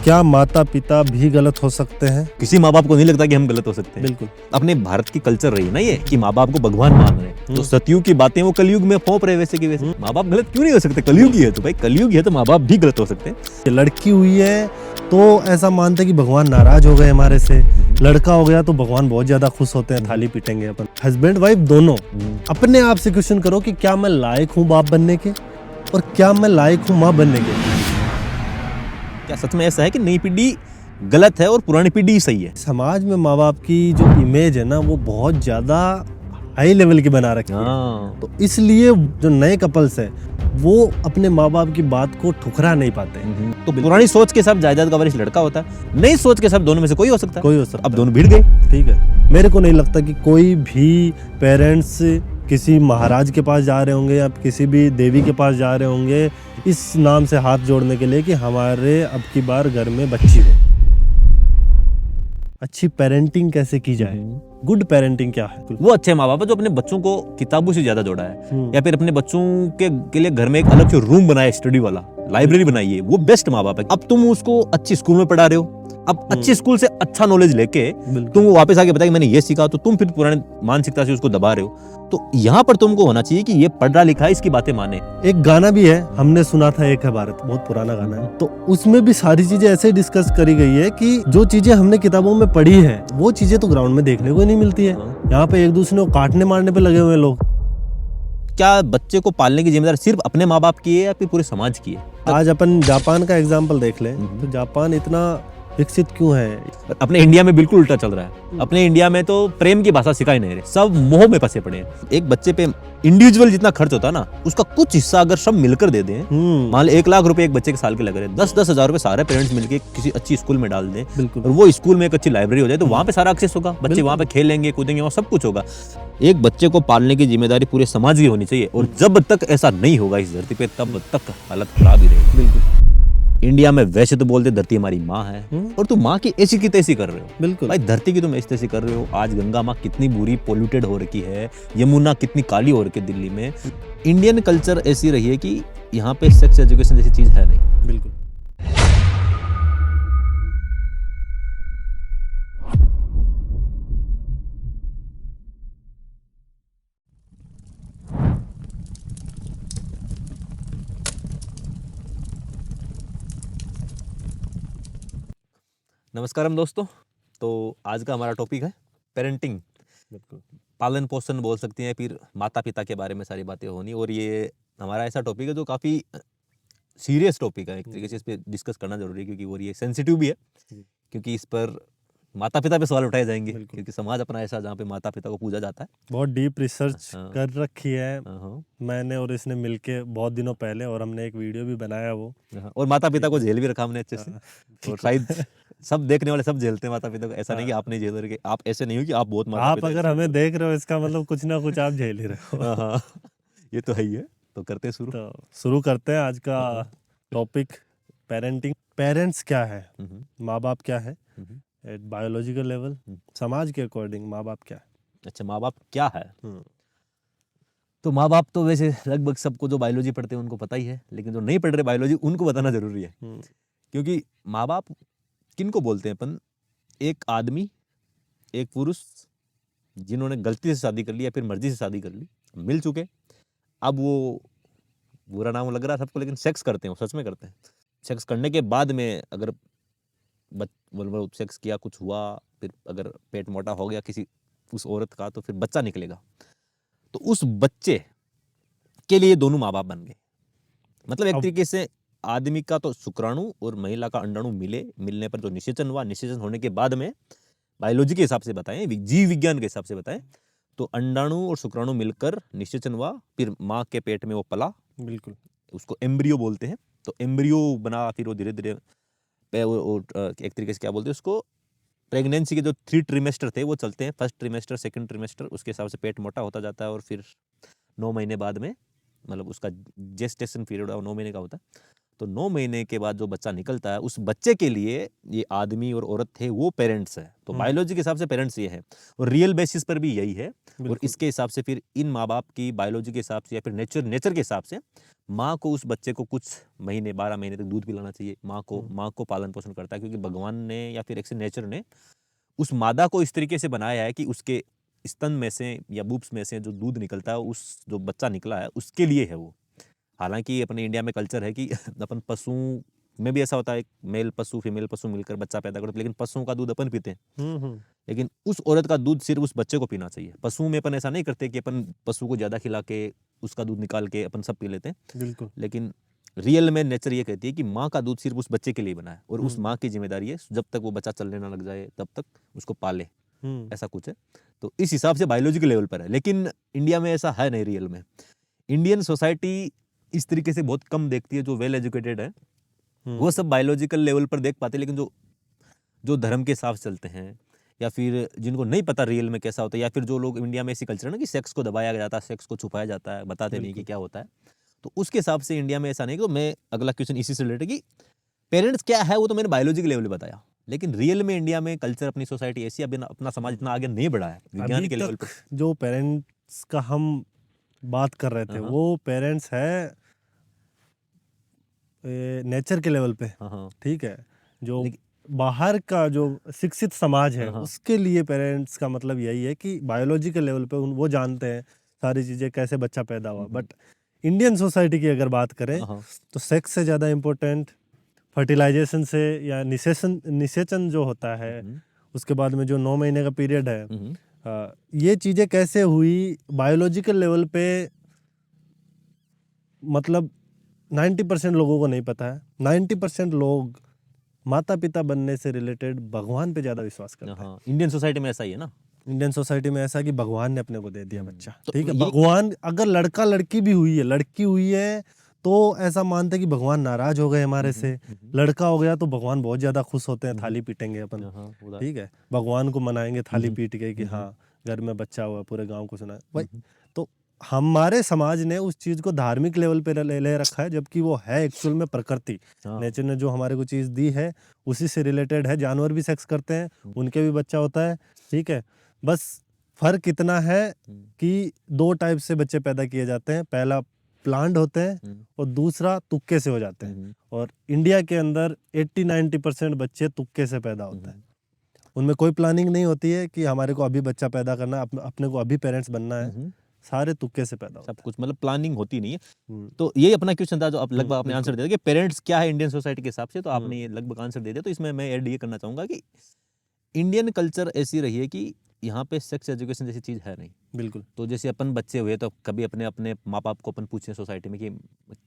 क्या माता पिता भी गलत हो सकते हैं? किसी माँ बाप को नहीं लगता कि हम गलत हो सकते हैं। बिल्कुल। अपने भारत की कल्चर रही है ना ये कि माँ बाप को भगवान मान रहे हैं। तो सतयुग की बातें वो कलयुग में फोप रहे वैसे की वैसे। माँ बाप गलत क्यों नहीं हो सकते? कलयुग ही है तो भाई, कलयुग है तो माँ बाप भी गलत हो सकते हैं। लड़की हुई है तो ऐसा मानते हैं कि भगवान नाराज हो गए हमारे से, लड़का हो गया तो भगवान बहुत ज्यादा खुश होते हैं, थाली पीटेंगे अपन। हस्बैंड वाइफ दोनों अपने आप से क्वेश्चन करो कि क्या मैं लायक हूँ बाप बनने के और क्या मैं लायक हूँ माँ बनने के। क्या सच में ऐसा है कि नई पीढ़ी गलत है और पुरानी पीढ़ी सही है? समाज में माँ बाप की जो इमेज है ना वो बहुत ज्यादा हाई लेवल की बना रखी है, तो इसलिए जो नए कपल्स है वो अपने माँ बाप की बात को ठुकरा नहीं पाते। तो पुरानी सोच के साथ जायदाद का वारिस लड़का होता है, नई सोच के साथ दोनों में से कोई हो सकता है। कोई हो सकता अब दोनों भिड़ गए। ठीक है, मेरे को नहीं लगता कि कोई भी पेरेंट्स किसी महाराज के पास जा रहे होंगे या किसी भी देवी के पास जा रहे होंगे इस नाम से हाथ जोड़ने के लिए कि हमारे अब की बार घर में बच्ची हो। अच्छी पेरेंटिंग कैसे की जाए, गुड पेरेंटिंग क्या है? वो अच्छे माँ बाप है जो अपने बच्चों को किताबों से ज्यादा जोड़ा है, या फिर अपने बच्चों के लिए घर में एक अलग से रूम बनाए, स्टडी वाला, लाइब्रेरी बनाई है, वो बेस्ट माँ बाप है। अब तुम उसको अच्छी स्कूल में पढ़ा रहे हो, अब अच्छी स्कूल से अच्छा नॉलेज लेके तुम वापस आके बताया कि मैंने ये सीखा, तो तुम फिर पुराने मानसिकता से उसको दबा रहे हो। तो यहाँ पर तुमको होना चाहिए कि ये पढ़ा लिखा है, इसकी बातें माने। एक गाना भी है, हमने सुना था एक है भारत, बहुत पुराना गाना है, तो उसमें भी सारी चीजें ऐसे डिस्कस करी गई है कि जो चीजें हमने किताबों में पढ़ी है वो चीजें तो ग्राउंड में देखने को नहीं मिलती है। यहाँ पे एक दूसरे को काटने मारने पे लगे हुए लोग। क्या बच्चे को पालने की जिम्मेदारी सिर्फ अपने माँ बाप की है या फिर पूरे समाज की है? आज अपन जापान का एग्जाम्पल देख लें तो जापान इतना विकसित क्यों है? अपने इंडिया में बिल्कुल उल्टा चल रहा है। अपने इंडिया में तो प्रेम की भाषा सिखाई नहीं रहे, सब मोह में फंसे पड़े हैं। एक बच्चे पे इंडिविजुअल जितना खर्च होता है ना, उसका कुछ हिस्सा अगर सब मिलकर दे दें, मान लो 1 लाख रुपए एक बच्चे के साल के लग रहे हैं, 10-10 हजार रुपए सारे पेरेंट्स मिलकर किसी अच्छी स्कूल में डाल दें, और वो स्कूल में एक अच्छी लाइब्रेरी हो जाए, तो वहाँ पे सारा एक्सेस होगा, बच्चे वहाँ पे खेलेंगे कूदेंगे, वहाँ सब कुछ होगा। एक बच्चे को पालने की जिम्मेदारी पूरे समाज की होनी चाहिए, और जब तक ऐसा नहीं होगा इस धरती पे, तब तक हालत खराब ही रहेगी। बिल्कुल। इंडिया में वैसे तो बोलते धरती हमारी माँ है, और तुम माँ की ऐसी की तैसी कर रहे हो। बिल्कुल भाई, धरती की तुम ऐसी तैसी कर रहे हो। आज गंगा माँ कितनी बुरी पोल्यूटेड हो रखी है, यमुना कितनी काली हो रखी है दिल्ली में। इंडियन कल्चर ऐसी रही है कि यहाँ पे सेक्स एजुकेशन जैसी चीज है नहीं। बिल्कुल। नमस्कारम दोस्तों, तो आज का हमारा टॉपिक है पेरेंटिंग। पालन पोषण बोल सकते हैं, फिर माता पिता के बारे में सारी बातें होनी। और ये हमारा ऐसा टॉपिक है जो काफ़ी सीरियस टॉपिक है, एक तरीके से इस पर डिस्कस करना जरूरी है, क्योंकि वो ये सेंसिटिव भी है, क्योंकि इस पर माता पिता पे सवाल उठाए जाएंगे, क्योंकि समाज अपना ऐसा जहाँ पे माता पिता को पूजा जाता है। बहुत डीप रिसर्च कर रखी है मैंने और इसने मिलके बहुत दिनों पहले, और हमने एक वीडियो भी बनाया वो, और माता पिता को झेल भी रखा हमने अच्छे से। और शायद सब देखने वाले सब झेलते हैं माता पिता को, ऐसा नहीं कि आप नहीं झेल रहे। आप ऐसे नहीं हो कि आप बहुत माता आप अगर हमें देख रहे हो इसका मतलब कुछ ना कुछ आप झेल ही रहे हो। हाँ, ये तो है ही है। तो करते हैं शुरू। तो शुरू करते हैं आज का टॉपिक, पेरेंटिंग। पेरेंट्स क्या है, माँ बाप क्या है एट बायोलॉजिकल लेवल, समाज के अकॉर्डिंग माँ बाप क्या है? अच्छा, माँ बाप क्या है? तो माँ बाप तो वैसे लगभग सबको जो बायोलॉजी पढ़ते हैं उनको पता ही है, लेकिन जो नहीं पढ़ रहे बायोलॉजी उनको बताना जरूरी है। क्योंकि माँ बाप किनको बोलते हैं अपन? एक आदमी, एक पुरुष जिन्होंने गलती से शादी कर ली या फिर मर्जी से शादी कर ली, मिल चुके, अब वो बुरा नाम लग रहा है सबको, लेकिन सेक्स करते हैं, वो सच में करते हैं। सेक्स करने के बाद में अगर सेक्स किया, कुछ हुआ, फिर अगर पेट मोटा हो गया किसी उस औरत का, तो फिर बच्चा निकलेगा। तो उस बच्चे के लिए दोनों माँ बाप बन गए। मतलब एक तरीके से आदमी का तो शुक्राणु और महिला का अंडाणु मिलने पर जो निषेचन हुआ, निषेचन होने के बाद में बायोलॉजी के हिसाब से बताएं, जीव विज्ञान के हिसाब से बताएं, तो अंडाणु और शुक्राणु मिलकर निषेचन हुआ, फिर माँ के पेट में वो पला। बिल्कुल, उसको एम्ब्रियो बोलते हैं। तो एम्ब्रियो बना, फिर वो धीरे धीरे एक तरीके से क्या बोलते हैं उसको, प्रेगनेंसी के जो 3 ट्रिमेस्टर थे वो चलते हैं, फर्स्ट ट्रिमेस्टर, सेकंड ट्रिमेस्टर, उसके हिसाब से पेट मोटा होता जाता है, और फिर 9 महीने बाद में, मतलब उसका जेस्टेशन पीरियड 9 महीने का होता है, तो 9 महीने के बाद जो बच्चा निकलता है, उस बच्चे के लिए ये आदमी और औरत थे वो पेरेंट्स है। तो बायोलॉजी के हिसाब से पेरेंट्स ये है, और रियल बेसिस पर भी यही है। और इसके हिसाब से फिर इन माँ बाप की बायोलॉजी के हिसाब से या फिर नेचर के हिसाब से माँ को उस बच्चे को कुछ महीने 12 महीने तक दूध पिलाना चाहिए। माँ को पालन पोषण करता है, क्योंकि भगवान ने या फिर एक नेचर ने उस मादा को इस तरीके से बनाया है कि उसके स्तन में से या बूब्स में से जो दूध निकलता है, उस जो बच्चा निकला है उसके लिए है वो। हालांकि अपने इंडिया में कल्चर है कि अपन पशु में भी ऐसा होता है, मेल पशु फीमेल पशु मिलकर बच्चा पैदा करते, लेकिन पशुओं का दूध अपन पीते हैं। लेकिन उस औरत का दूध सिर्फ उस बच्चे को पीना चाहिए। पशु में अपन ऐसा नहीं करते कि अपन पशु को ज्यादा खिला के उसका दूध निकाल के अपन सब पी लेते हैं। बिल्कुल। लेकिन रियल में नेचर ये कहती है कि माँ का दूध सिर्फ उस बच्चे के लिए बना है, और उस माँ की जिम्मेदारी है जब तक वो बच्चा चलने ना लग जाए तब तक उसको पाले, ऐसा कुछ है। तो इस हिसाब से बायोलॉजिकल लेवल पर है, लेकिन इंडिया में ऐसा है नहीं रियल में। इंडियन सोसाइटी इस तरीके से बहुत कम देखती है। जो वेल एजुकेटेड है वो सब बायोलॉजिकल लेवल पर देख पाते हैं, लेकिन जो धर्म के हिसाब से चलते हैं, या फिर जिनको नहीं पता रियल में कैसा होता है, या फिर जो लोग इंडिया में ऐसी कल्चर है ना कि सेक्स को दबाया जाता है, सेक्स को छुपाया जाता है, बताते नहीं कि क्या होता है, तो उसके हिसाब से इंडिया में ऐसा नहीं। तो मैं अगला क्वेश्चन इसी से रिलेटेड कि पेरेंट्स क्या है वो तो मैंने बायोलॉजिकल लेवल पे बताया, लेकिन रियल में इंडिया में कल्चर, अपनी सोसाइटी ऐसी, अभी अपना समाज इतना आगे नहीं बढ़ा है विज्ञान के लेवल पर। जो पेरेंट्स का हम बात कर रहे थे वो पेरेंट्स है नेचर के लेवल पे, ठीक है। जो बाहर का जो शिक्षित समाज है उसके लिए पेरेंट्स का मतलब यही है कि बायोलॉजिकल लेवल पे वो जानते हैं सारी चीजें कैसे बच्चा पैदा हुआ। बट इंडियन सोसाइटी की अगर बात करें तो सेक्स से ज़्यादा इम्पोर्टेंट फर्टिलाइजेशन से या निषेचन जो होता है, उसके बाद में जो 9 महीने का पीरियड है, ये चीज़ें कैसे हुई बायोलॉजिकल लेवल पे, मतलब 90% लोगों को नहीं पता है। 90% लोग माता पिता बनने से रिलेटेड भगवान पे ज़्यादा विश्वास करते हैं। इंडियन सोसाइटी में ऐसा ही है ना। इंडियन सोसाइटी में ऐसा कि भगवान ने अपने को दे दिया बच्चा, ठीक है। भगवान अगर लड़का लड़की भी हुई है, लड़की हुई है तो ऐसा मानते हैं कि भगवान नाराज हो गए हमारे से। लड़का हो गया तो भगवान बहुत ज्यादा खुश होते हैं, थाली पीटेंगे अपन, ठीक है, भगवान को मनाएंगे थाली पीट के कि हाँ घर में बच्चा हुआ, पूरे गांव को सुना भाई। तो हमारे समाज ने उस चीज को धार्मिक लेवल पे ले रखा है, जबकि वो है एक्चुअल में प्रकृति, नेचर ने जो हमारे को चीज दी है उसी से रिलेटेड है। जानवर भी सेक्स करते हैं, उनके भी बच्चा होता है, ठीक है। बस फर्क इतना है कि 2 टाइप से बच्चे पैदा किए जाते हैं, पहला प्लांट होते हैं और दूसरा तुक्के से हो जाते हैं। और इंडिया के अंदर 80-90% बच्चे तुक्के से पैदा होते हैं। उनमें कोई प्लानिंग नहीं होती है कि हमारे को अभी बच्चा पैदा करना, अपने को अभी पेरेंट्स बनना है, सारे तुक्के से पैदा होता है। सब कुछ मतलब प्लानिंग होती नहीं है। तो यही अपना क्वेश्चन था जो आप लगभग आपने आंसर दे दिया कि पेरेंट्स क्या है इंडियन सोसाइटी के हिसाब से, तो आपने ये लगभग आंसर दे दिया। तो इसमें मैं ऐड ये करना चाहूंगा कि इंडियन कल्चर ऐसी रही है कि यहाँ पे सेक्स एजुकेशन जैसी चीज है नहीं। बिल्कुल। तो जैसे अपन बच्चे हुए तो कभी अपने अपने माँ बाप को अपन पूछे सोसाइटी में कि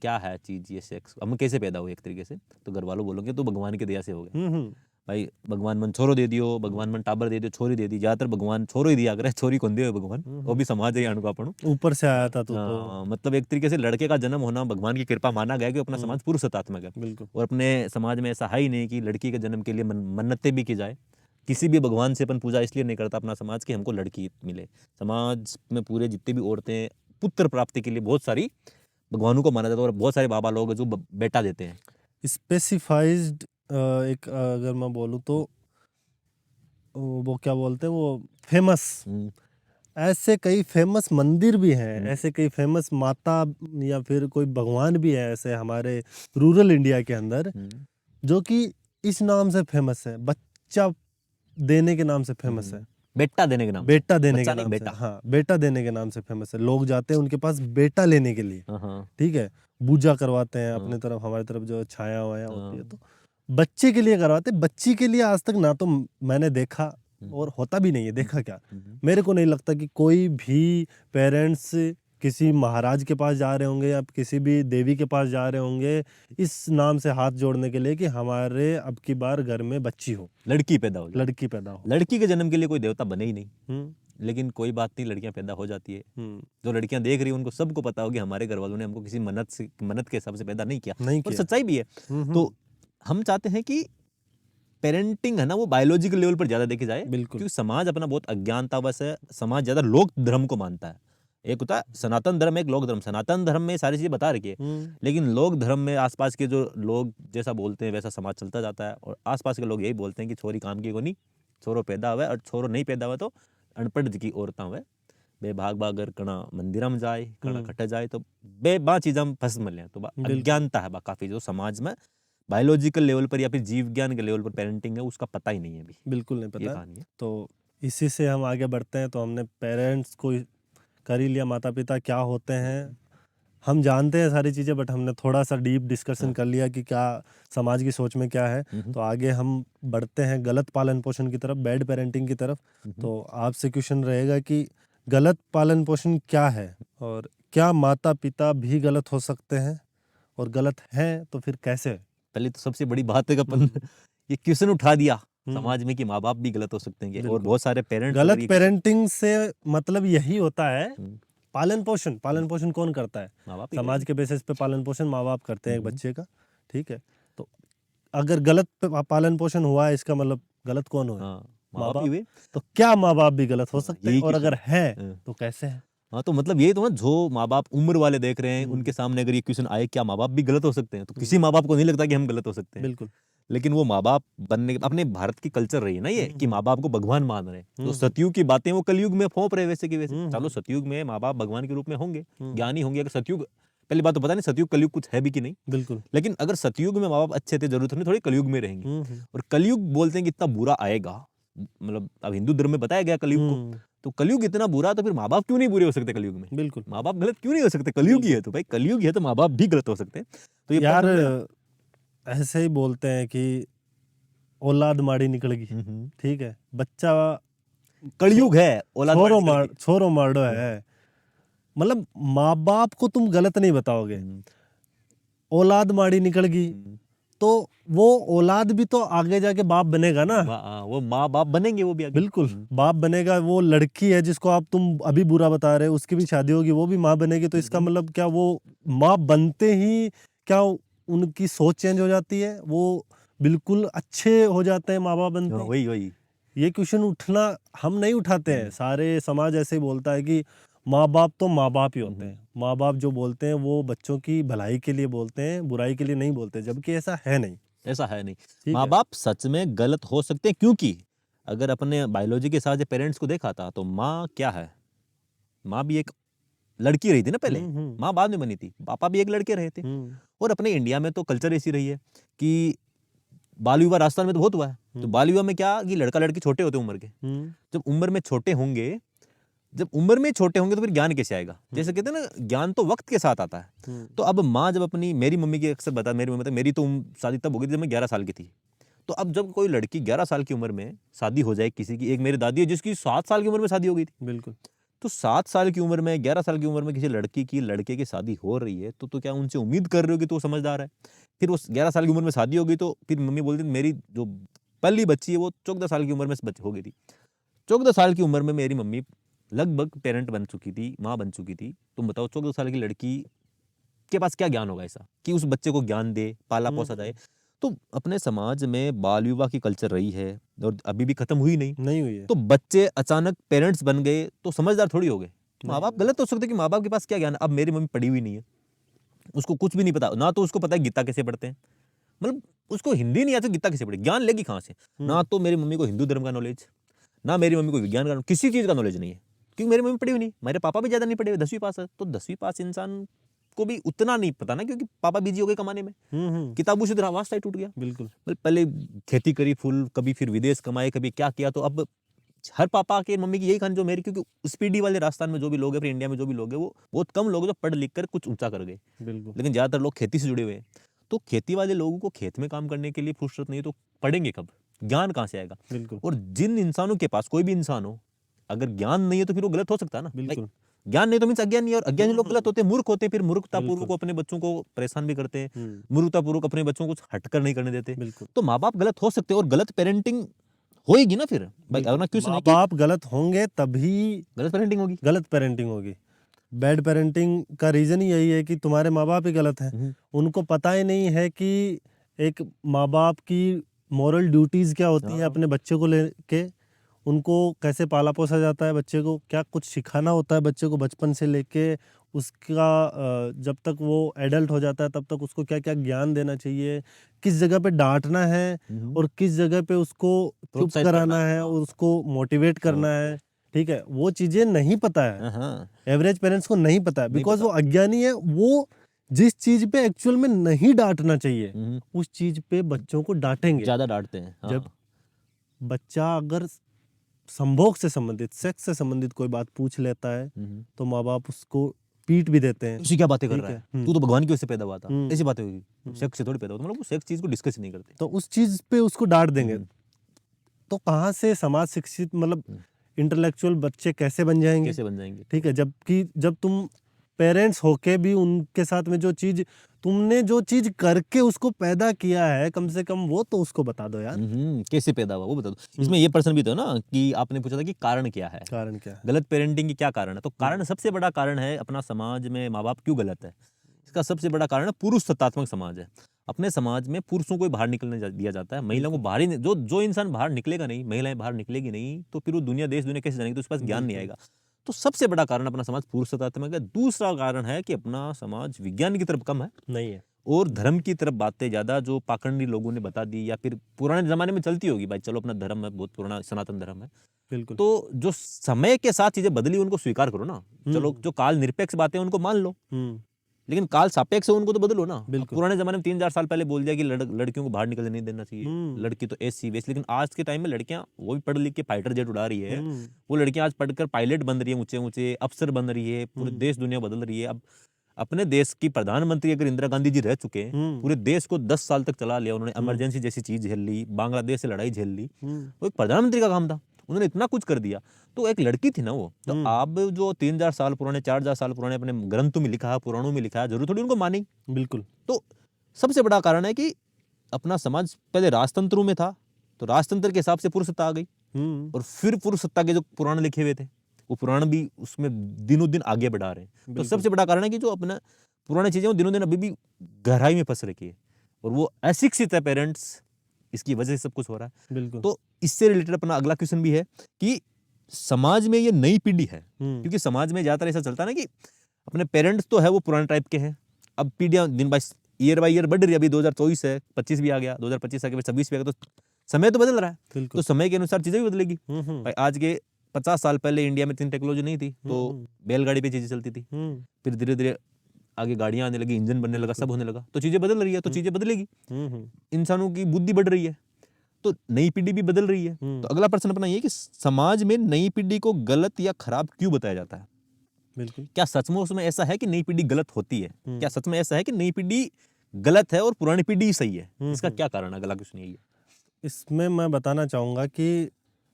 क्या है चीज ये सेक्स, हम कैसे पैदा हुए एक तरीके से, तो घर वालों बोलोगे तो भगवान की दया से हो गए भाई, भगवान मन छोरो दे दियो, भगवान मन टाबर दे दियो, छोरी दे दी, ज्यादातर भगवान छोरो ही दिया करे, छोरी कौन दे भगवान, वो भी समाज है अणु का अपन ऊपर से आया था तो मतलब एक तरीके से लड़के का जन्म होना भगवान की कृपा माना गया कि अपना समाज पुरुषत्वात्मक है। बिल्कुल। और अपने समाज में ऐसा है ही नहीं कि लड़की के जन्म के लिए मन्नतें भी की जाए। किसी भी भगवान से अपन पूजा इसलिए नहीं करता अपना समाज कि हमको लड़की मिले। समाज में पूरे जितने भी औरतें पुत्र प्राप्ति के लिए बहुत सारी भगवानों को माना जाता है, और बहुत सारे बाबा लोग जो बेटा देते हैं। स्पेसिफाइज्ड एक अगर मैं बोलूँ तो वो क्या बोलते हैं, वो फेमस, ऐसे कई फेमस मंदिर भी हैं, ऐसे कई फेमस माता या फिर कोई भगवान भी है ऐसे हमारे रूरल इंडिया के अंदर, जो कि इस नाम से फेमस है, बच्चा देने के नाम से फेमस है, बेटा देने के नाम, बेटा देने के नाम से, हाँ बेटा देने के नाम से फेमस है। लोग जाते हैं उनके पास बेटा लेने के लिए, ठीक है, पूजा करवाते हैं अपने तरफ, हमारी तरफ जो छाया वाया होती है, तो बच्चे के लिए करवाते। बच्ची के लिए आज तक ना तो मैंने देखा और होता भी नहीं है, देखा क्या, मेरे को नहीं लगता कि कोई भी पेरेंट्स किसी महाराज के पास जा रहे होंगे या किसी भी देवी के पास जा रहे होंगे इस नाम से हाथ जोड़ने के लिए कि हमारे अब की बार घर में बच्ची हो, लड़की पैदा हो, लड़की पैदा हो। लड़की के जन्म के लिए कोई देवता बने ही नहीं, लेकिन कोई बात नहीं, लड़कियां पैदा हो जाती है। जो लड़कियां देख रही हैं उनको सबको पता होगी हमारे घर वालों ने हमको किसी मन्नत के हिसाब से पैदा नहीं किया, और सच्चाई भी है। तो हम चाहते हैं कि पेरेंटिंग है ना वो बायोलॉजिकल लेवल पर ज्यादा देखी जाए, क्योंकि समाज अपना बहुत अज्ञानतावश है। समाज ज्यादा लोक धर्म को मानता है। एक होता है सनातन धर्म, एक लोक धर्म। सनातन धर्म में सारी चीजें बता रखी है, लेकिन लोक धर्म में आसपास के जो लोग जैसा बोलते हैं वैसा समाज चलता जाता है, और आसपास के लोग यही बोलते हैं कि छोरी काम की को नहीं, छोरो पैदा हुआ और छोरो नहीं पैदा हुआ तो अनपढ़ की औरतें हुए। बेभाग भाग अगर कणा मंदिर में जाए कणा खटे जाए तो बे बा चीज़ हम फंस मिले तो अज्ञानता है बा काफ़ी जो समाज में बायोलॉजिकल लेवल पर या फिर जीव ज्ञान के लेवल पर पेरेंटिंग है उसका पता ही नहीं है अभी। बिल्कुल नहीं ये पता। कहानी है। तो इसी से हम आगे बढ़ते हैं। तो हमने पेरेंट्स को कर ही लिया, माता पिता क्या होते हैं हम जानते हैं सारी चीज़ें, बट हमने थोड़ा सा डीप डिस्कशन कर लिया कि क्या समाज की सोच में क्या है। तो आगे हम बढ़ते हैं गलत पालन पोषण की तरफ, बैड पेरेंटिंग की तरफ। तो आपसे क्वेश्चन रहेगा कि गलत पालन पोषण क्या है और क्या माता पिता भी गलत हो सकते हैं, और गलत हैं तो फिर कैसे? पहले तो सबसे बड़ी बात है कि अपन ये क्वेश्चन उठा दिया समाज में कि माँ बाप भी गलत हो सकते हैं और बहुत सारे पेरेंट्स गलत पेरेंटिंग से मतलब यही होता है पालन पोषण। पालन पोषण कौन करता है? माँ बाप समाज के बेसिस पे पालन पोषण माँ बाप करते हैं एक बच्चे का, ठीक है। तो अगर गलत पालन पोषण हुआ है इसका मतलब गलत कौन हुआ? माँ बाप। तो क्या माँ बाप भी गलत हो सकते हैं, और अगर है तो कैसे है? हाँ तो मतलब यही तो ना, जो माँ बाप उम्र वाले देख रहे हैं उनके सामने अगर ये क्वेश्चन आए क्या माँ बाप भी गलत हो सकते हैं, तो किसी माँ बाप को नहीं लगता कि हम गलत हो सकते हैं। बिल्कुल। लेकिन वो माँ बाप बनने अपने भारत की कल्चर रही है ना ये कि माँ बाप को भगवान मान रहे हैं। तो सतयुग की बातें वो कलयुग में फोंप रहे वैसे की वैसे। चलो सतयुग में माँ बाप भगवान के रूप में होंगे, ज्ञानी होंगे। अगर सतयुग, पहली बात तो पता नहीं सतयुग कलयुग कुछ है भी कि नहीं। बिल्कुल। लेकिन अगर सतयुग में माँ बाप अच्छे थे, जरूरत नहीं थोड़ी कलयुग में रहेंगे। और कलयुग बोलते हैं कि इतना बुरा आएगा, मतलब अब हिंदू धर्म में बताया गया कलयुग को, तो कलयुग इतना बुरा तो फिर माँ बाप क्यों नहीं बुरे हो सकते कलयुग में? बिल्कुल। माँ बाप गलत क्यों नहीं हो सकते? कलयुग ही है तो भाई, कलयुग ही है तो माँ बाप भी गलत हो सकते हैं। तो ये यार ऐसे ही बोलते हैं कि औलाद माड़ी निकलेगी, ठीक है। बच्चा कलयुग है, औलाद छोरो माड़ो है। मतलब माँ बाप को तुम गलत नहीं बताओगे, औलाद माड़ी निकलेगी तो वो औलाद भी तो आगे जाके बाप बनेगा ना। वो माँ बाप बनेंगे वो भी आगे। बिल्कुल बाप बनेगा। वो लड़की है जिसको आप तुम अभी बुरा बता रहे हो, उसकी भी शादी होगी, वो भी माँ बनेगी। तो इसका मतलब क्या वो माँ बनते ही क्या उनकी सोच चेंज हो जाती है, वो बिल्कुल अच्छे हो जाते हैं माँ बाप बनते हैं? वही ये क्वेश्चन उठना हम नहीं उठाते हैं। सारे समाज ऐसे ही बोलता है कि माँ बाप तो माँ बाप ही होते हैं। माँ बाप जो बोलते हैं वो बच्चों की भलाई के लिए बोलते हैं, बुराई के लिए नहीं बोलते, जबकि ऐसा है नहीं। ऐसा है नहीं। माँ बाप सच में गलत हो सकते हैं, क्योंकि अगर अपने बायोलॉजी के साथ पेरेंट्स को देखा था तो माँ क्या है, माँ भी एक लड़की रही थी ना पहले, माँ बाद में बनी थी, पापा भी एक लड़के रहे थे। और अपने इंडिया में तो कल्चर ऐसी रही है कि बाल विवाह राजस्थान में तो बहुत हुआ है। तो बाल विवाह में क्या कि लड़का लड़की छोटे होते उम्र के, जब उम्र में छोटे होंगे, तो फिर ज्ञान कैसे आएगा? जैसे कहते हैं ना, ज्ञान तो वक्त के साथ आता है। तो अब माँ जब अपनी, मेरी मम्मी की अक्सर बता, मेरी तो शादी तब हो गई थी जब मैं 11 साल की थी। तो अब जब कोई लड़की 11 साल की उम्र में शादी हो जाए किसी की, एक मेरी दादी है जिसकी 7 साल की उम्र में शादी हो गई थी। बिल्कुल। तो 7 साल की उम्र में, 11 साल की उम्र में किसी लड़की की लड़के की शादी हो रही है, तो क्या उनसे उम्मीद कर रहे हो कि तो समझदार है? फिर उस 11 साल की उम्र में शादी हो गई तो फिर मम्मी बोलती मेरी जो पहली बच्ची है वो 14 साल की उम्र में हो गई थी। 14 साल की उम्र में मेरी मम्मी लगभग पेरेंट बन चुकी थी, माँ बन चुकी थी। तुम बताओ 14 साल की लड़की के पास क्या ज्ञान होगा ऐसा कि उस बच्चे को ज्ञान दे, पाला पोसा जाए? तो अपने समाज में बाल विवाह की कल्चर रही है और अभी भी खत्म हुई नहीं हुई है। तो बच्चे अचानक पेरेंट्स बन गए तो समझदार थोड़ी हो गए। माँ बाप गलत हो सकते कि माँ बाप के पास क्या ज्ञान? अब मेरी मम्मी पढ़ी हुई नहीं है, उसको कुछ भी नहीं पता ना, तो उसको पता है गीता कैसे पढ़ते हैं, मतलब उसको हिंदी नहीं आती, गीता कैसे पढ़े, ज्ञान लेगी कहाँ से? ना तो मेरी मम्मी को हिंदू धर्म का नॉलेज, ना मेरी मम्मी को विज्ञान का, किसी चीज का नॉलेज नहीं है, क्योंकि मेरी मम्मी पढ़ी हुई नहीं। मेरे पापा भी ज्यादा नहीं पढ़े हुए, 10वीं पास है। तो 10वीं पास इंसान को भी उतना नहीं पता ना, क्योंकि पापा बिजी हो गए कमाने में, किताबों से वास्ता ही टूट गया। बिल्कुल। पहले खेती करी फुल, कभी फिर विदेश कमाए, कभी क्या किया। तो अब हर पापा के मम्मी की यही कहानी, जो मेरी, क्योंकि स्पीडी वाले राजस्थान में जो भी लोग हैं, फिर इंडिया में जो भी लोग हैं, वो बहुत कम लोग जो पढ़ लिख कर कुछ ऊंचा कर गए। बिल्कुल। लेकिन ज्यादातर लोग खेती से जुड़े हुए हैं। तो खेती वाले लोगों को खेत में काम करने के लिए फुर्सत नहीं, तो पढ़ेंगे कब? ज्ञान कहाँ से आएगा? बिल्कुल। और जिन इंसानों के पास, कोई भी इंसान हो, अगर ज्ञान नहीं है तो फिर वो गलत हो सकता है ना। बिल्कुल। ज्ञान नहीं तो मीन्स अज्ञानी, और अज्ञानी लोग गलत होते हैं, मूर्ख होते हैं। फिर मूर्खतापूर्वक अपने बच्चों को परेशान भी करते हैं, मूर्खतापूर्वक अपने बच्चों को हटकर नहीं करने देते। तो माँ बाप गलत हो सकते हैं और गलत पेरेंटिंग होएगी ना। फिर भाई अगर क्वेश्चन है कि बाप गलत होंगे तभी गलत पेरेंटिंग होगी। गलत पेरेंटिंग होगी। बैड पेरेंटिंग का रीजन ही यही है कि तुम्हारे माँ बाप ही गलत हैं। उनको पता ही नहीं है कि एक माँ बाप की मॉरल ड्यूटीज क्या होती है अपने बच्चे को लेके, उनको कैसे पाला पोसा जाता है, बच्चे को क्या कुछ सिखाना होता है बच्चे को बचपन से लेके उसका जब तक वो एडल्ट हो जाता है तब तक उसको क्या क्या ज्ञान देना चाहिए, किस जगह पे डांटना है और किस जगह पे उसको चुप कराना है और उसको मोटिवेट करना है, ठीक है, वो चीजें नहीं पता है, हाँ एवरेज पेरेंट्स को नहीं पता है, नहीं बिकॉज पता। वो अज्ञानी है। वो जिस चीज पे एक्चुअल में नहीं डांटना चाहिए हम्म, उस चीज पे बच्चों को डांटेंगे। ज्यादा डांटते हैं। हाँ। जब बच्चा अगर संभोग से संबंधित, सेक्स से संबंधित कोई बात पूछ लेता है तो माँ बाप उसको पीट भी देते हैं। उसी क्या बातें कर ठीक रहा है, है, तू तो भगवान की वजह से पैदा हुआ था, हम्म। ऐसी बातें होगी, सेक्स से थोड़ी पैदा होता, मतलब वो सेक्स चीज को डिस्कस नहीं करते। तो उस चीज पे उसको डांट देंगे तो कहाँ से समाज शिक्षित, मतलब इंटेलेक्चुअल बच्चे कैसे बन जाएंगे? कैसे बन जाएंगे? ठीक है, जबकि जब तुम पेरेंट्स होके भी उनके साथ में जो चीज तुमने जो चीज करके उसको पैदा किया है, कम से कम वो तो उसको बता दो यार। कैसे पैदा हुआ वो बता दो। इसमें ये प्रश्न भी तो ना कि आपने पूछा था कि कारण क्या है, कारण क्या है? गलत पेरेंटिंग की क्या कारण है। तो कारण, सबसे बड़ा कारण है अपना समाज में माँ बाप क्यों गलत है। इसका सबसे बड़ा कारण है पुरुष सत्तात्मक समाज है। अपने समाज में पुरुषों को बाहर निकलने दिया जाता है, महिलाओं को बाहर ही नहीं। जो इंसान बाहर निकलेगा नहीं, महिलाएं बाहर निकलेगी नहीं, तो फिर वो दुनिया, देश दुनिया कैसे जानेगी, तो उसके पास ज्ञान नहीं आएगा। तो सबसे बड़ा कारण अपना समाज पुरुष सत्तात्मक है। दूसरा कारण है कि अपना समाज विज्ञान की तरफ कम है नहीं है। और धर्म की तरफ बातें ज्यादा, जो पाखंडी लोगों ने बता दी या फिर पुराने जमाने में चलती होगी, भाई चलो अपना धर्म है, बहुत पुराना सनातन धर्म है। बिल्कुल। तो जो समय के साथ चीजें बदली उनको स्वीकार करो ना। चलो जो काल निरपेक्ष बातें उनको मान लो, लेकिन काल सापेक्ष है उनको तो बदलो ना। बिल्कुल। पुराने जमाने में 3-4 साल पहले बोल दिया कि लड़कियों को बाहर निकलने नहीं देना चाहिए, लड़की तो ऐसी वैसी, लेकिन आज के टाइम में लड़कियां वो भी पढ़ लिख के फाइटर जेट उड़ा रही है। वो लड़कियां आज पढ़कर पायलट बन रही है, ऊंचे ऊंचे अफसर बन रही है, पूरे देश दुनिया बदल रही है। अब अपने देश की प्रधानमंत्री अगर इंदिरा गांधी जी रह चुके हैं, पूरे देश को 10 साल तक चला लिया उन्होंने, इमरजेंसी जैसी चीज झेल ली, बांग्लादेश से लड़ाई झेल ली, वो एक प्रधानमंत्री का काम था, उन्होंने इतना कुछ कर दिया। तो एक लड़की थी ना वो। तो आप जो 3,000 साल पुराने, 4,000 साल पुराने अपने ग्रंथों में लिखा है, पुराणों में लिखा है, जरूर थोड़ी उनको मानी। बिल्कुल। तो सबसे बड़ा कारण है कि अपना समाज पहले राजतंत्रों में था, तो राजतंत्र के हिसाब से पुरुष सत्ता आ गई, और फिर पुरुष सत्ता के जो पुराण लिखे हुए थे वो पुराण भी उसमें दिनों दिन आगे बढ़ा रहे हैं। तो सबसे बड़ा कारण है कि जो अपना पुरानी चीजें वो दिनों दिन अभी भी गहराई में फंस रखी है, और वो अशिक्षित है पेरेंट्स, इसकी वजह से सब कुछ हो रहा है। बिल्कुल। तो इससे रिलेटेड अपना अगला क्वेश्चन भी है कि समाज में ये नई पीढ़ी है, क्योंकि समाज में ज्यादातर ऐसा चलता है ना कि अपने पेरेंट्स तो है वो पुराने टाइप के हैं, अब पीढ़ियां दिन बाय ईयर बढ़ रही है। अभी 2024 है, 25 भी आ गया, 2025 आगे 26 भी आ गया, तो समय तो बदल रहा है। तो समय के अनुसार चीजें भी बदलेगी। भाई आज के 50 साल पहले इंडिया में इतनी टेक्नोलॉजी नहीं थी, तो बैलगाड़ी पे चीजें चलती थी, फिर धीरे धीरे आगे गाड़ियां आने लगी, इंजन बनने लगा, सब होने लगा, तो चीजें बदल रही है, तो चीजें बदलेगी। इंसानों की बुद्धि बढ़ रही है, तो नई पीढ़ी भी बदल रही है। तो अगला प्रश्न अपना ये है कि समाज में नई पीढ़ी को गलत या खराब क्यों बताया जाता है। बिल्कुल। क्या सचमुच में ऐसा है कि नई पीढ़ी गलत होती है? क्या सच में ऐसा है कि नई पीढ़ी गलत है और पुरानी पीढ़ी ही सही है? इसका क्या कारण है? अगला क्वेश्चन यही है। इसमें मैं बताना चाहूंगा कि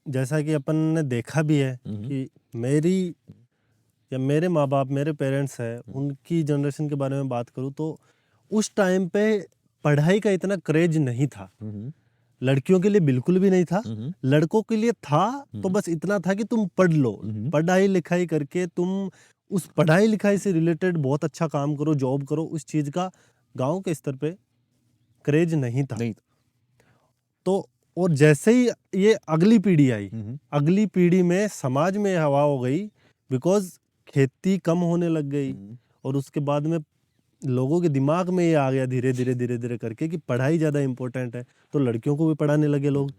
जैसा कि अपन ने देखा भी है कि मेरी या मेरे माँ बाप, मेरे पेरेंट्स हैं, उनकी जनरेशन के बारे में बात करूँ तो उस टाइम पे पढ़ाई का इतना क्रेज नहीं था। लड़कियों के लिए बिल्कुल भी नहीं था, लड़कों के लिए था, तो बस इतना था कि तुम पढ़ लो, पढ़ाई लिखाई करके तुम उस पढ़ाई लिखाई से रिलेटेड बहुत अच्छा काम करो, जॉब करो, उस चीज का गांव के स्तर पे क्रेज नहीं था। तो और जैसे ही ये अगली पीढ़ी आई, अगली पीढ़ी में समाज में हवा हो गई, बिकॉज खेती कम होने लग गई, और उसके बाद में लोगों के दिमाग में ये आ गया धीरे धीरे करके कि पढ़ाई ज़्यादा इम्पोर्टेंट है, तो लड़कियों को भी पढ़ाने लगे लोग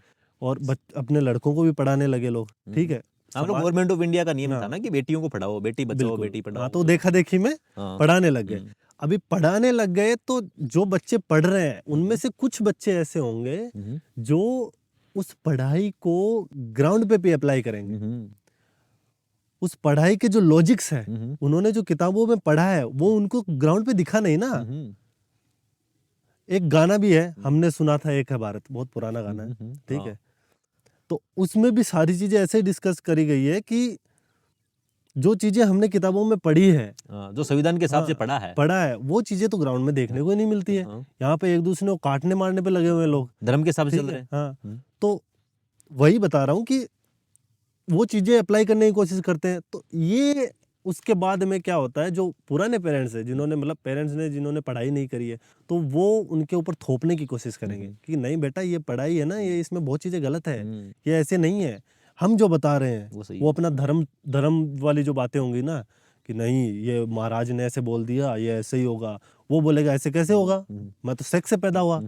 और अपने लड़कों को भी पढ़ाने लगे लोग। ठीक है, हम लोग गवर्नमेंट ऑफ इंडिया का नियम था ना कि बेटियों को पढ़ाओ, बेटी बचाओ, बेटी पढ़ाओ। हाँ, तो देखा देखी में पढ़ाने लग गए। अभी पढ़ाने लग गए तो जो बच्चे पढ़ रहे हैं उनमें से कुछ बच्चे ऐसे होंगे जो उस पढ़ाई को ग्राउंड पे भी अप्लाई करेंगे। उस पढ़ाई के जो लॉजिक्स है, उन्होंने जो किताबों में पढ़ा है, वो उनको ग्राउंड पे दिखा नहीं ना। एक गाना भी है, हमने सुना था एक है भारत, बहुत पुराना गाना है, ठीक है, तो उसमें भी सारी चीजें ऐसे डिस्कस करी गई है कि जो चीजें हमने किताबों में पढ़ी है, जो संविधान के हिसाब से पढ़ा है, वो चीजें तो ग्राउंड में देखने को ही नहीं मिलती है। यहाँ पे एक दूसरे को काटने मारने पे लगे हुए लोग, धर्म के हिसाब से चल रहे हैं। हाँ, तो वही बता रहा हूँ कि वो चीजें अप्लाई करने की कोशिश करते हैं। तो ये उसके बाद में क्या होता है, जो पुराने पेरेंट्स है, जिन्होंने मतलब पेरेंट्स ने जिन्होंने पढ़ाई नहीं करी है, तो वो उनके ऊपर थोपने की कोशिश करेंगे कि नहीं बेटा, ये पढ़ाई है ना, ये इसमें बहुत चीजें गलत है, ये ऐसे नहीं है, हम जो बता रहे हैं वो अपना धर्म वाली जो बातें होंगी ना, कि नहीं ये महाराज ने ऐसे बोल दिया, ये ऐसे ही होगा, वो बोलेगा ऐसे कैसे होगा, मैं तो सेक्स से पैदा हुआ।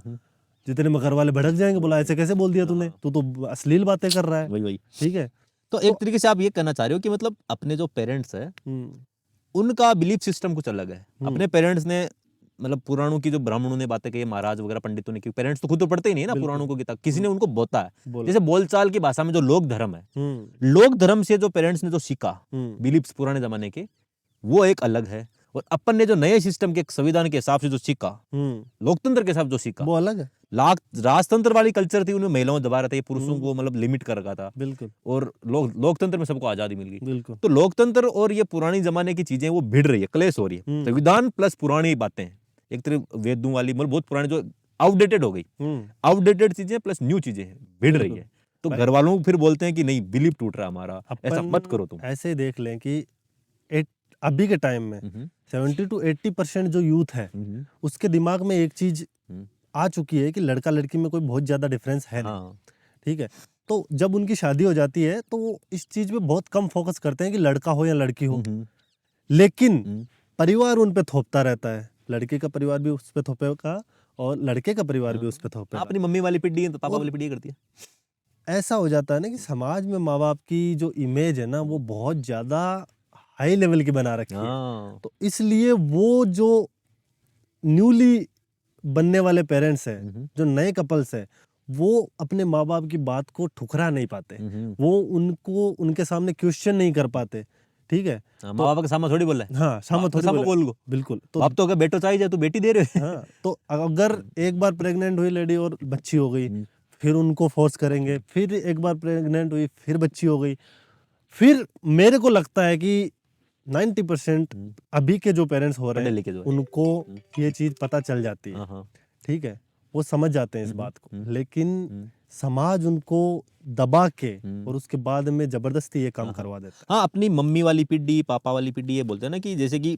जितने में घर वाले भड़क जाएंगे, बोला ऐसे कैसे बोल दिया तूने, तू तो अश्लील बातें कर रहा है। वही। ठीक है, तो एक तरीके से आप ये कहना चाह रहे हो कि मतलब अपने जो पेरेंट्स है उनका बिलीफ सिस्टम कुछ अलग है। अपने पेरेंट्स ने मतलब पुराणों की जो ब्राह्मणों ने बातें कही, महाराज वगैरह पंडितों ने की, पेरेंट्स तो खुद तो पढ़ते ही नहीं है ना बिल्कुल। पुराणों को किताब, किसी ने उनको बोता है। बोला। जैसे बोलचाल की भाषा में जो लोक धर्म है, हम्म लोक धर्म से जो पेरेंट्स ने जो सीखा हम्म बिलीफ्स पुराने जमाने के, वो एक अलग है। और अपन ने जो नए सिस्टम के संविधान के हिसाब से जो सीखा, लोकतंत्र के हिसाब जो सीखा, वो अलग है। राजतंत्र वाली कल्चर थी, उनमें महिलाओं दबा रहे थे, पुरुषों को मतलब लिमिट कर रखा था। बिल्कुल। और लोकतंत्र में सबको आजादी मिल गई। बिल्कुल। तो लोकतंत्र और ये पुरानी जमाने की चीजें वो भिड़ रही है, क्लेश हो रही है। संविधान प्लस पुरानी बातें, एक तरह वेदों वाली मतलब बहुत पुरानी जो आउटडेटेड हो गई, आउटडेटेड चीजें प्लस न्यू चीजें भिड़ रही है। तो घर वालों को फिर बोलते हैं कि नहीं बिलीव टूट रहा हमारा, ऐसा मत करो तुम। ऐसे देख लें कि अभी के टाइम में 70 to 80% जो यूथ है उसके दिमाग में एक चीज आ चुकी है कि लड़का लड़की में कोई बहुत ज्यादा डिफरेंस है नहीं। ठीक है, तो जब उनकी शादी हो जाती है तो वो इस चीज पे बहुत कम फोकस करते हैं कि लड़का हो या लड़की हो, लेकिन परिवार उन पे थोपता रहता है। लड़के का परिवार भी उस पे थोपेगा और लड़के का परिवार भी उस पे थोपेगा। अपनी मम्मी वाली पीढ़ी है तो पापा वाली पीढ़ी करती है। ऐसा हो जाता है ना कि समाज में माँ बाप की जो इमेज है ना वो बहुत ज्यादा हाई लेवल की बना रखी है। तो इसलिए वो जो न्यूली बनने वाले पेरेंट्स हैं, जो नए कपल्स हैं, वो अपने माँ बाप की बात को ठुकरा नहीं पाते, वो उनको उनके सामने क्वेश्चन नहीं कर पाते। ठीक है, माँ बाप के सामने थोड़ी बोला है। हाँ, सामने थोड़ी बोल गो। बिल्कुल। तो अब तो अगर बेटो चाहिए तो बेटी दे रहे हो। हाँ, तो अगर एक बार प्रेग्नेंट हुई लेडी और बच्ची हो गई, फिर उनको फोर्स करेंगे, फिर एक बार प्रेग्नेंट हुई फिर बच्ची हो गई, फिर मेरे को लगता है कि 90% अभी के जो पेरेंट्स हो रहे हैं उनको ये चीज पता चल जाती है। ठीक है, वो समझ जाते हैं इस बात को, लेकिन समाज उनको दबा के और उसके बाद में जबरदस्ती ये काम करवा देता है। हाँ, अपनी मम्मी वाली पीढ़ी, पापा वाली पीढ़ी ये बोलते हैं ना कि जैसे कि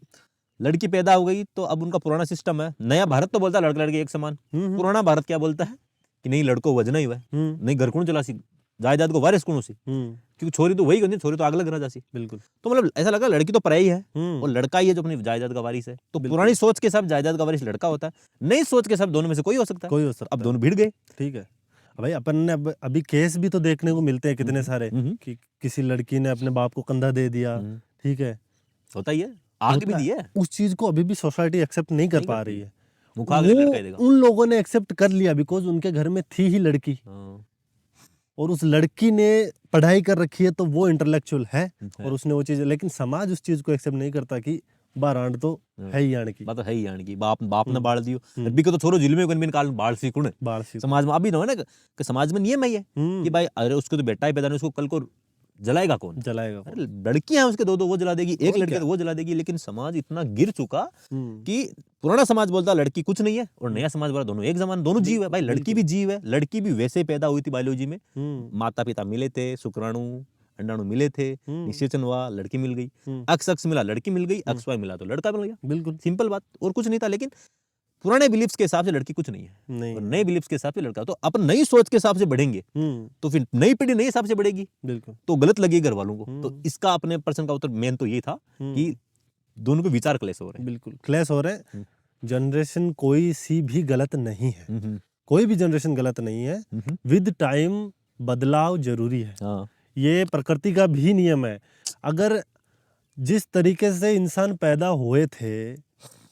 लड़की पैदा हो गई तो अब उनका पुराना सिस्टम है। नया भारत तो बोलता है लड़का लड़की एक समान। पुराना भारत क्या बोलता है कि नहीं लड़को वजना ही हुआ है, नहीं घर कौन चला सी, जायदाद को वारिस कौन सी, क्योंकि छोरी तो वही करनी, छोरी तो आग लग रहा जासी। बिल्कुल। तो मतलब ऐसा लगा लड़की तो पराई है और लड़का ही है जो अपनी जायदाद का वारिस है। तो पुरानी सोच के साथ जायदाद का वारिस लड़का होता है, नई सोच के साथ दोनों में से कोई हो सकता है। कोई हो सकता है। अब दोनों भिड़ गए। ठीक है, भाई अपन ने अभी केस भी तो देखने को मिलते हैं कितने सारे कि किसी लड़की ने अपने बाप को कंधा दे दिया। ठीक है, होता ही है, आगे भी दिया है। उस चीज को अभी भी सोसाइटी एक्सेप्ट नहीं कर पा रही है। वो उन लोगों ने एक्सेप्ट कर लिया बिकॉज उनके घर में थी ही लड़की, और उस लड़की ने पढ़ाई कर रखी है तो वो इंटेलेक्चुअल है और उसने वो चीज, लेकिन समाज उस चीज को एक्सेप्ट नहीं करता कि बारांड तो है ही आण की, बात तो है ही आण की, बाप ने बाढ़ दियो, अभी को तो छोरो जिले में कोई बिन काल बाढ़ सी कुण समाज में अभी ना ना कि समाज में नियम है ये कि भाई अरे उसको तो बेटा ही पैदा नहीं, उसको कल को जलाएगा कौन? जलाएगा। लड़कियां उसके दो वो जला देगी, एक लड़के तो वो जला देगी। लेकिन समाज इतना गिर चुका कि पुराना समाज बोलता लड़की कुछ नहीं है और नया समाज बोला दोनों एक समान, दोनों जीव है। भाई लड़की भी जीव है, लड़की भी वैसे पैदा हुई थी बायोलॉजी में, माता पिता मिले थे, शुक्राणु अंडाणु मिले थे, निषेचन हुआ, लड़की मिल गई, अक्स मिला लड़की मिल गई, अक्स वाई मिला तो लड़का मिल गया। बिल्कुल सिंपल बात, और कुछ नहीं था। लेकिन पुराने बिलीफ्स के हिसाब से लड़की कुछ नहीं है और नए बिलीफ्स के हिसाब से लड़का। तो अपन नई सोच के हिसाब से बढ़ेंगे तो फिर नई पीढ़ी नए हिसाब से बढ़ेगी, बिल्कुल, तो गलत लगेगी घर वालों को। तो इसका अपने प्रश्न का उत्तर मेन तो ये था कि दोनों के विचार क्लेश हो रहे हैं। बिल्कुल क्लेश हो रहे हैं। जनरेशन कोई सी भी गलत नहीं है, कोई भी जनरेशन गलत नहीं है। विद टाइम बदलाव जरूरी है, ये प्रकृति का भी नियम है। अगर जिस तरीके से इंसान पैदा हुए थे,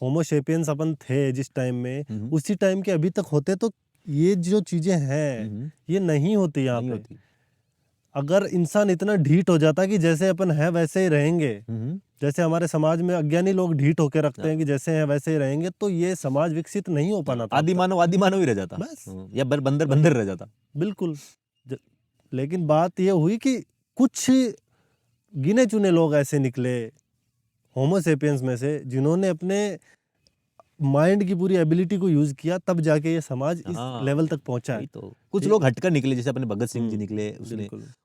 होमोसेपियंस अपन थे जिस टाइम में, उसी टाइम के अभी तक होते तो ये जो चीजें हैं ये नहीं होती यहाँ पे। अगर इंसान इतना ढीठ हो जाता कि जैसे अपन है वैसे ही रहेंगे, जैसे हमारे समाज में अज्ञानी लोग ढीठ होकर रखते हैं कि जैसे हैं वैसे ही रहेंगे, तो ये समाज विकसित नहीं हो पाना था। आदि मानव ही रह जाता बस, या बंदर रह जाता। बिल्कुल। लेकिन बात ये हुई कि कुछ गिने चुने लोग ऐसे निकले होमोसेपियंस में से जिन्होंने अपने माइंड की पूरी एबिलिटी को यूज किया, तब जाके ये समाज इस लेवल तक पहुंचा है। तो कुछ लोग हटकर निकले, जैसे अपने भगत सिंह जी निकले,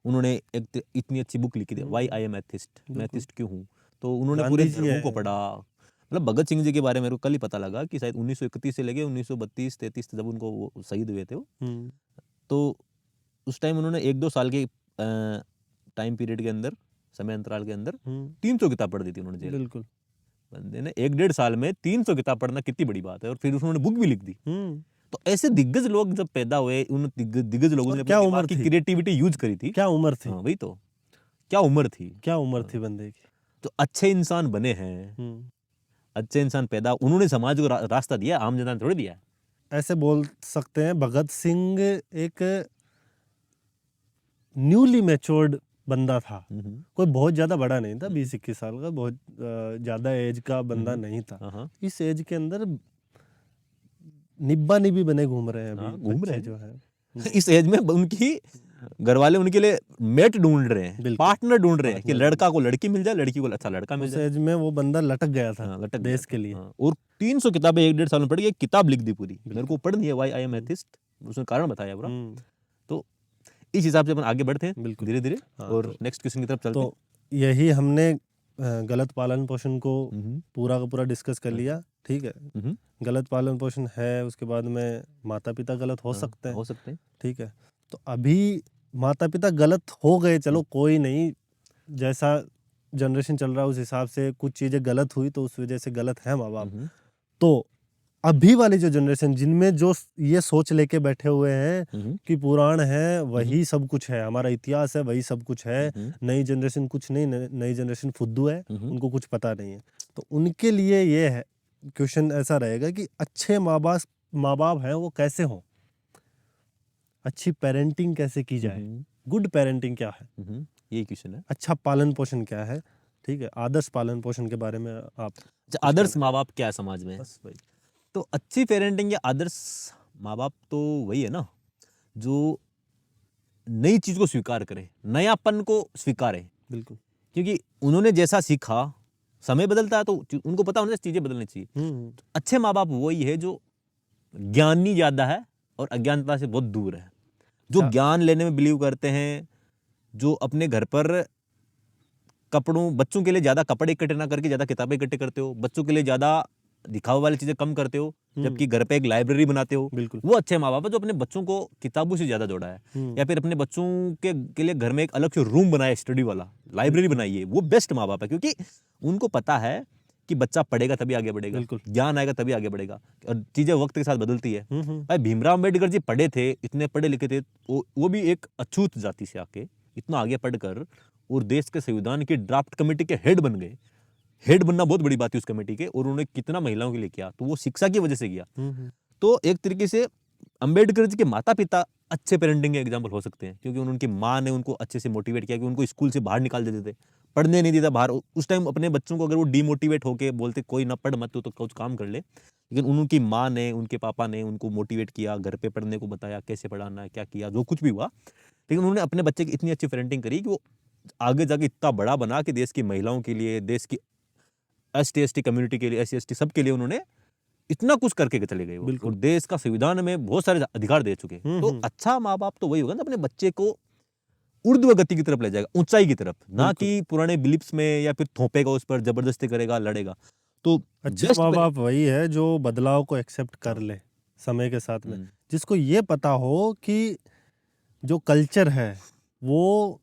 उन्होंने एक इतनी अच्छी बुक लिखी थी, व्हाई आई एम एथिस्ट, मैं एथिस्ट क्यों हूँ। तो उन्होंने पूरे धर्मों को पढ़ा। मतलब भगत सिंह जी के बारे में मेरे को कल ही पता लगा कि शायद 1931 से लेके 1932-33 जब उनको वो शहीद हुए थे वो, तो उस टाइम उन्होंने 1-2 साल के टाइम पीरियड के अंदर, समय अंतराल के अंदर 300 किताब पढ़ दी थी उन्होंने जेल। बिल्कुल, बंदे ने 1-1.5 साल में 300 किताब पढ़ना कितनी बड़ी बात है। और फिर उन्होंने बुक भी लिख दी। तो ऐसे दिग्गज लोग जब पैदा हुए, उन दिग्गज लोगों ने क्या उम्र की क्रिएटिविटी यूज करी थी, क्या उम्र थी। वही तो क्या उम्र थी, क्या उम्र थी बंदे की। तो अच्छे इंसान बने हैं, अच्छे इंसान पैदा, उन्होंने समाज को रास्ता दिया, आम जनता ने थोड़ी दिया है। ऐसे बोल सकते हैं भगत सिंह एक न्यूली मैच्योर्ड बंदा था, कोई बहुत ज्यादा बड़ा नहीं था, 20-21 साल का, बहुत ज्यादा एज का बंदा नहीं था। हाँ, इस एज के अंदर निब्बा निब्बी बने घूम रहे हैं हाँ, अभी घूम रहे बच्चे हैं। जो है। इस एज में उनकी घर वाले उनके लिए मेट ढूंढ रहे हैं, बिल्कुल। पार्टनर ढूंढ रहे हैं कि पार्टनर लड़का को लड़की मिल जाए, लड़की को अच्छा लड़का मिल उस जाए। एज में वो बंदा लटक गया था हाँ, लटक देश गया के था। लिए। हाँ, और 300 किताबें 1-1.5 साल में पढ़ी, एक किताब लिख दी पूरी, मेरे को पढ़नी है व्हाई आई एम एथिस्ट, उसने कारण बताया पूरा। तो इस हिसाब से अपन आगे बढ़ते हैं बिल्कुल। धीरे धीरे, हाँ, और नेक्स्ट क्वेश्चन की तरफ चलते हैं। तो यही हमने गलत पालन पोषण को हम्म, पूरा का पूरा डिस्कस कर लिया, ठीक है। हम्म, गलत पालन पोषण है, उसके बाद में माता पिता गलत हो हाँ, सकते हैं, हो सकते हैं। ठीक है। तो अभी माता पिता गलत हो गए, चलो कोई नहीं, जैसा जनरेशन चल रहा है उस हिसाब से कुछ चीज़ें गलत हुई तो उस वजह से गलत है माँ बाप। तो अभी वाली जो जनरेशन जिनमें जो ये सोच लेके बैठे हुए हैं कि पुराण है वही सब कुछ है, हमारा इतिहास है वही सब कुछ है, नई जनरेशन कुछ नहीं, नई जनरेशन फुद्दू है, उनको कुछ पता नहीं है, तो उनके लिए ये है क्वेश्चन ऐसा रहेगा कि अच्छे माँ बाप हैं वो कैसे हों, अच्छी पेरेंटिंग कैसे की जाए, गुड पेरेंटिंग क्या है, यही क्वेश्चन है। अच्छा पालन पोषण क्या है, ठीक है, आदर्श पालन पोषण के बारे में आप आदर्श माँ बाप क्या है समाज में। बस भाई। तो अच्छी पेरेंटिंग या आदर्श माँ बाप तो वही है ना जो नई चीज को स्वीकार करे, नयापन को स्वीकारे, बिल्कुल, क्योंकि उन्होंने जैसा सीखा, समय बदलता है तो उनको पता होना चाहिए चीजें बदलनी चाहिए। तो अच्छे माँ बाप वही है जो ज्ञानी ज्यादा है और अज्ञानता से बहुत दूर है, जो ज्ञान लेने में बिलीव करते हैं, जो अपने घर पर कपड़ों, बच्चों के लिए ज्यादा कपड़े इकट्ठे ना करके ज्यादा किताबें इकट्ठे करते हो, बच्चों के लिए ज्यादा दिखावे वाली चीजें कम करते हो, जबकि घर पे एक लाइब्रेरी बनाते हो, बिल्कुल, वो अच्छे माँ बाप है जो अपने बच्चों को किताबों से ज्यादा जोड़ा है। या फिर अपने बच्चों के लिए घर में एक अलग से रूम बनाया, स्टडी वाला, लाइब्रेरी बनाई है, वो बेस्ट माँ बाप है, क्योंकि उनको पता है कि बच्चा पढ़ेगा तभी आगे बढ़ेगा, ज्ञान आएगा तभी आगे बढ़ेगा, और चीजें वक्त के साथ बदलती है। भाई भीमराव अम्बेडकर जी पढ़े थे, इतने पढ़े लिखे थे, वो भी एक अछूत जाति से आके इतना आगे पढ़कर और देश के संविधान की ड्राफ्ट कमेटी के हेड बन गए। हेड बनना बहुत बड़ी बात है उस कमेटी के, और उन्होंने कितना महिलाओं के लिए किया, तो वो शिक्षा की वजह से किया। तो एक तरीके से अंबेडकर जी के माता पिता अच्छे पेरेंटिंग के एग्जाम्पल हो सकते हैं, क्योंकि उनकी माँ ने उनको अच्छे से मोटिवेट किया, कि उनको स्कूल से बाहर निकाल देते थे, पढ़ने नहीं देता बाहर। उस टाइम अपने बच्चों को अगर वो डीमोटिवेट होके बोलते कोई ना पढ़ मत तो कुछ काम कर ले, लेकिन उनकी माँ ने, उनके पापा ने उनको मोटिवेट किया, घर पे पढ़ने को बताया, कैसे पढ़ाना है, क्या किया, जो कुछ भी हुआ, लेकिन उन्होंने अपने बच्चे की इतनी अच्छी पेरेंटिंग करी कि वो आगे जाके इतना बड़ा बना कि देश की महिलाओं के लिए, देश की ST कम्युनिटी के लिए, SC ST सबके लिए उन्होंने इतना कुछ करके चले गए, और देश का संविधान में बहुत सारे अधिकार दे चुके। तो अच्छा माँ बाप तो वही होगा ना, अपने बच्चे को ऊर्ध्व गति की तरफ ले जाएगा, ऊंचाई की तरफ, ना कि पुराने बिलिप्स में या फिर थोपेगा उस पर, जबरदस्ती करेगा, लड़ेगा। तो अच्छा माँ बाप वही है जो बदलाव को एक्सेप्ट कर ले समय के साथ में, जिसको ये पता हो कि जो कल्चर है वो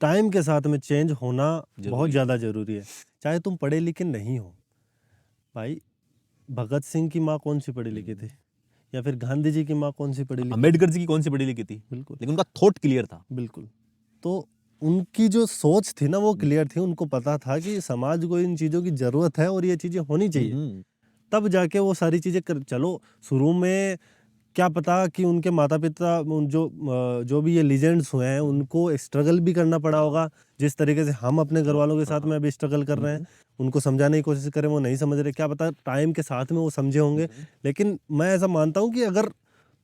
टाइम के साथ में चेंज होना बहुत ज़्यादा जरूरी है, चाहे तुम पढ़े लिखे नहीं हो। भाई भगत सिंह की माँ कौन सी पढ़ी लिखी थी, या फिर गांधी जी की माँ कौन सी पढ़ी लिखी, अम्बेडकर जी की कौन सी पढ़ी लिखी थी, बिल्कुल, लेकिन उनका थॉट क्लियर था। बिल्कुल। तो उनकी जो सोच थी ना वो क्लियर थी, उनको पता था कि समाज को इन चीज़ों की जरूरत है और ये चीज़ें होनी चाहिए, तब जाके वो सारी चीज़ें कर। चलो शुरू में क्या पता कि उनके माता पिता जो भी ये लीजेंड्स हुए हैं उनको स्ट्रगल भी करना पड़ा होगा, जिस तरीके से हम अपने घर वालों के साथ में अभी स्ट्रगल कर रहे हैं, उनको समझाने की कोशिश करें, वो नहीं समझ रहे, क्या पता टाइम के साथ में वो समझे होंगे। लेकिन मैं ऐसा मानता हूँ कि अगर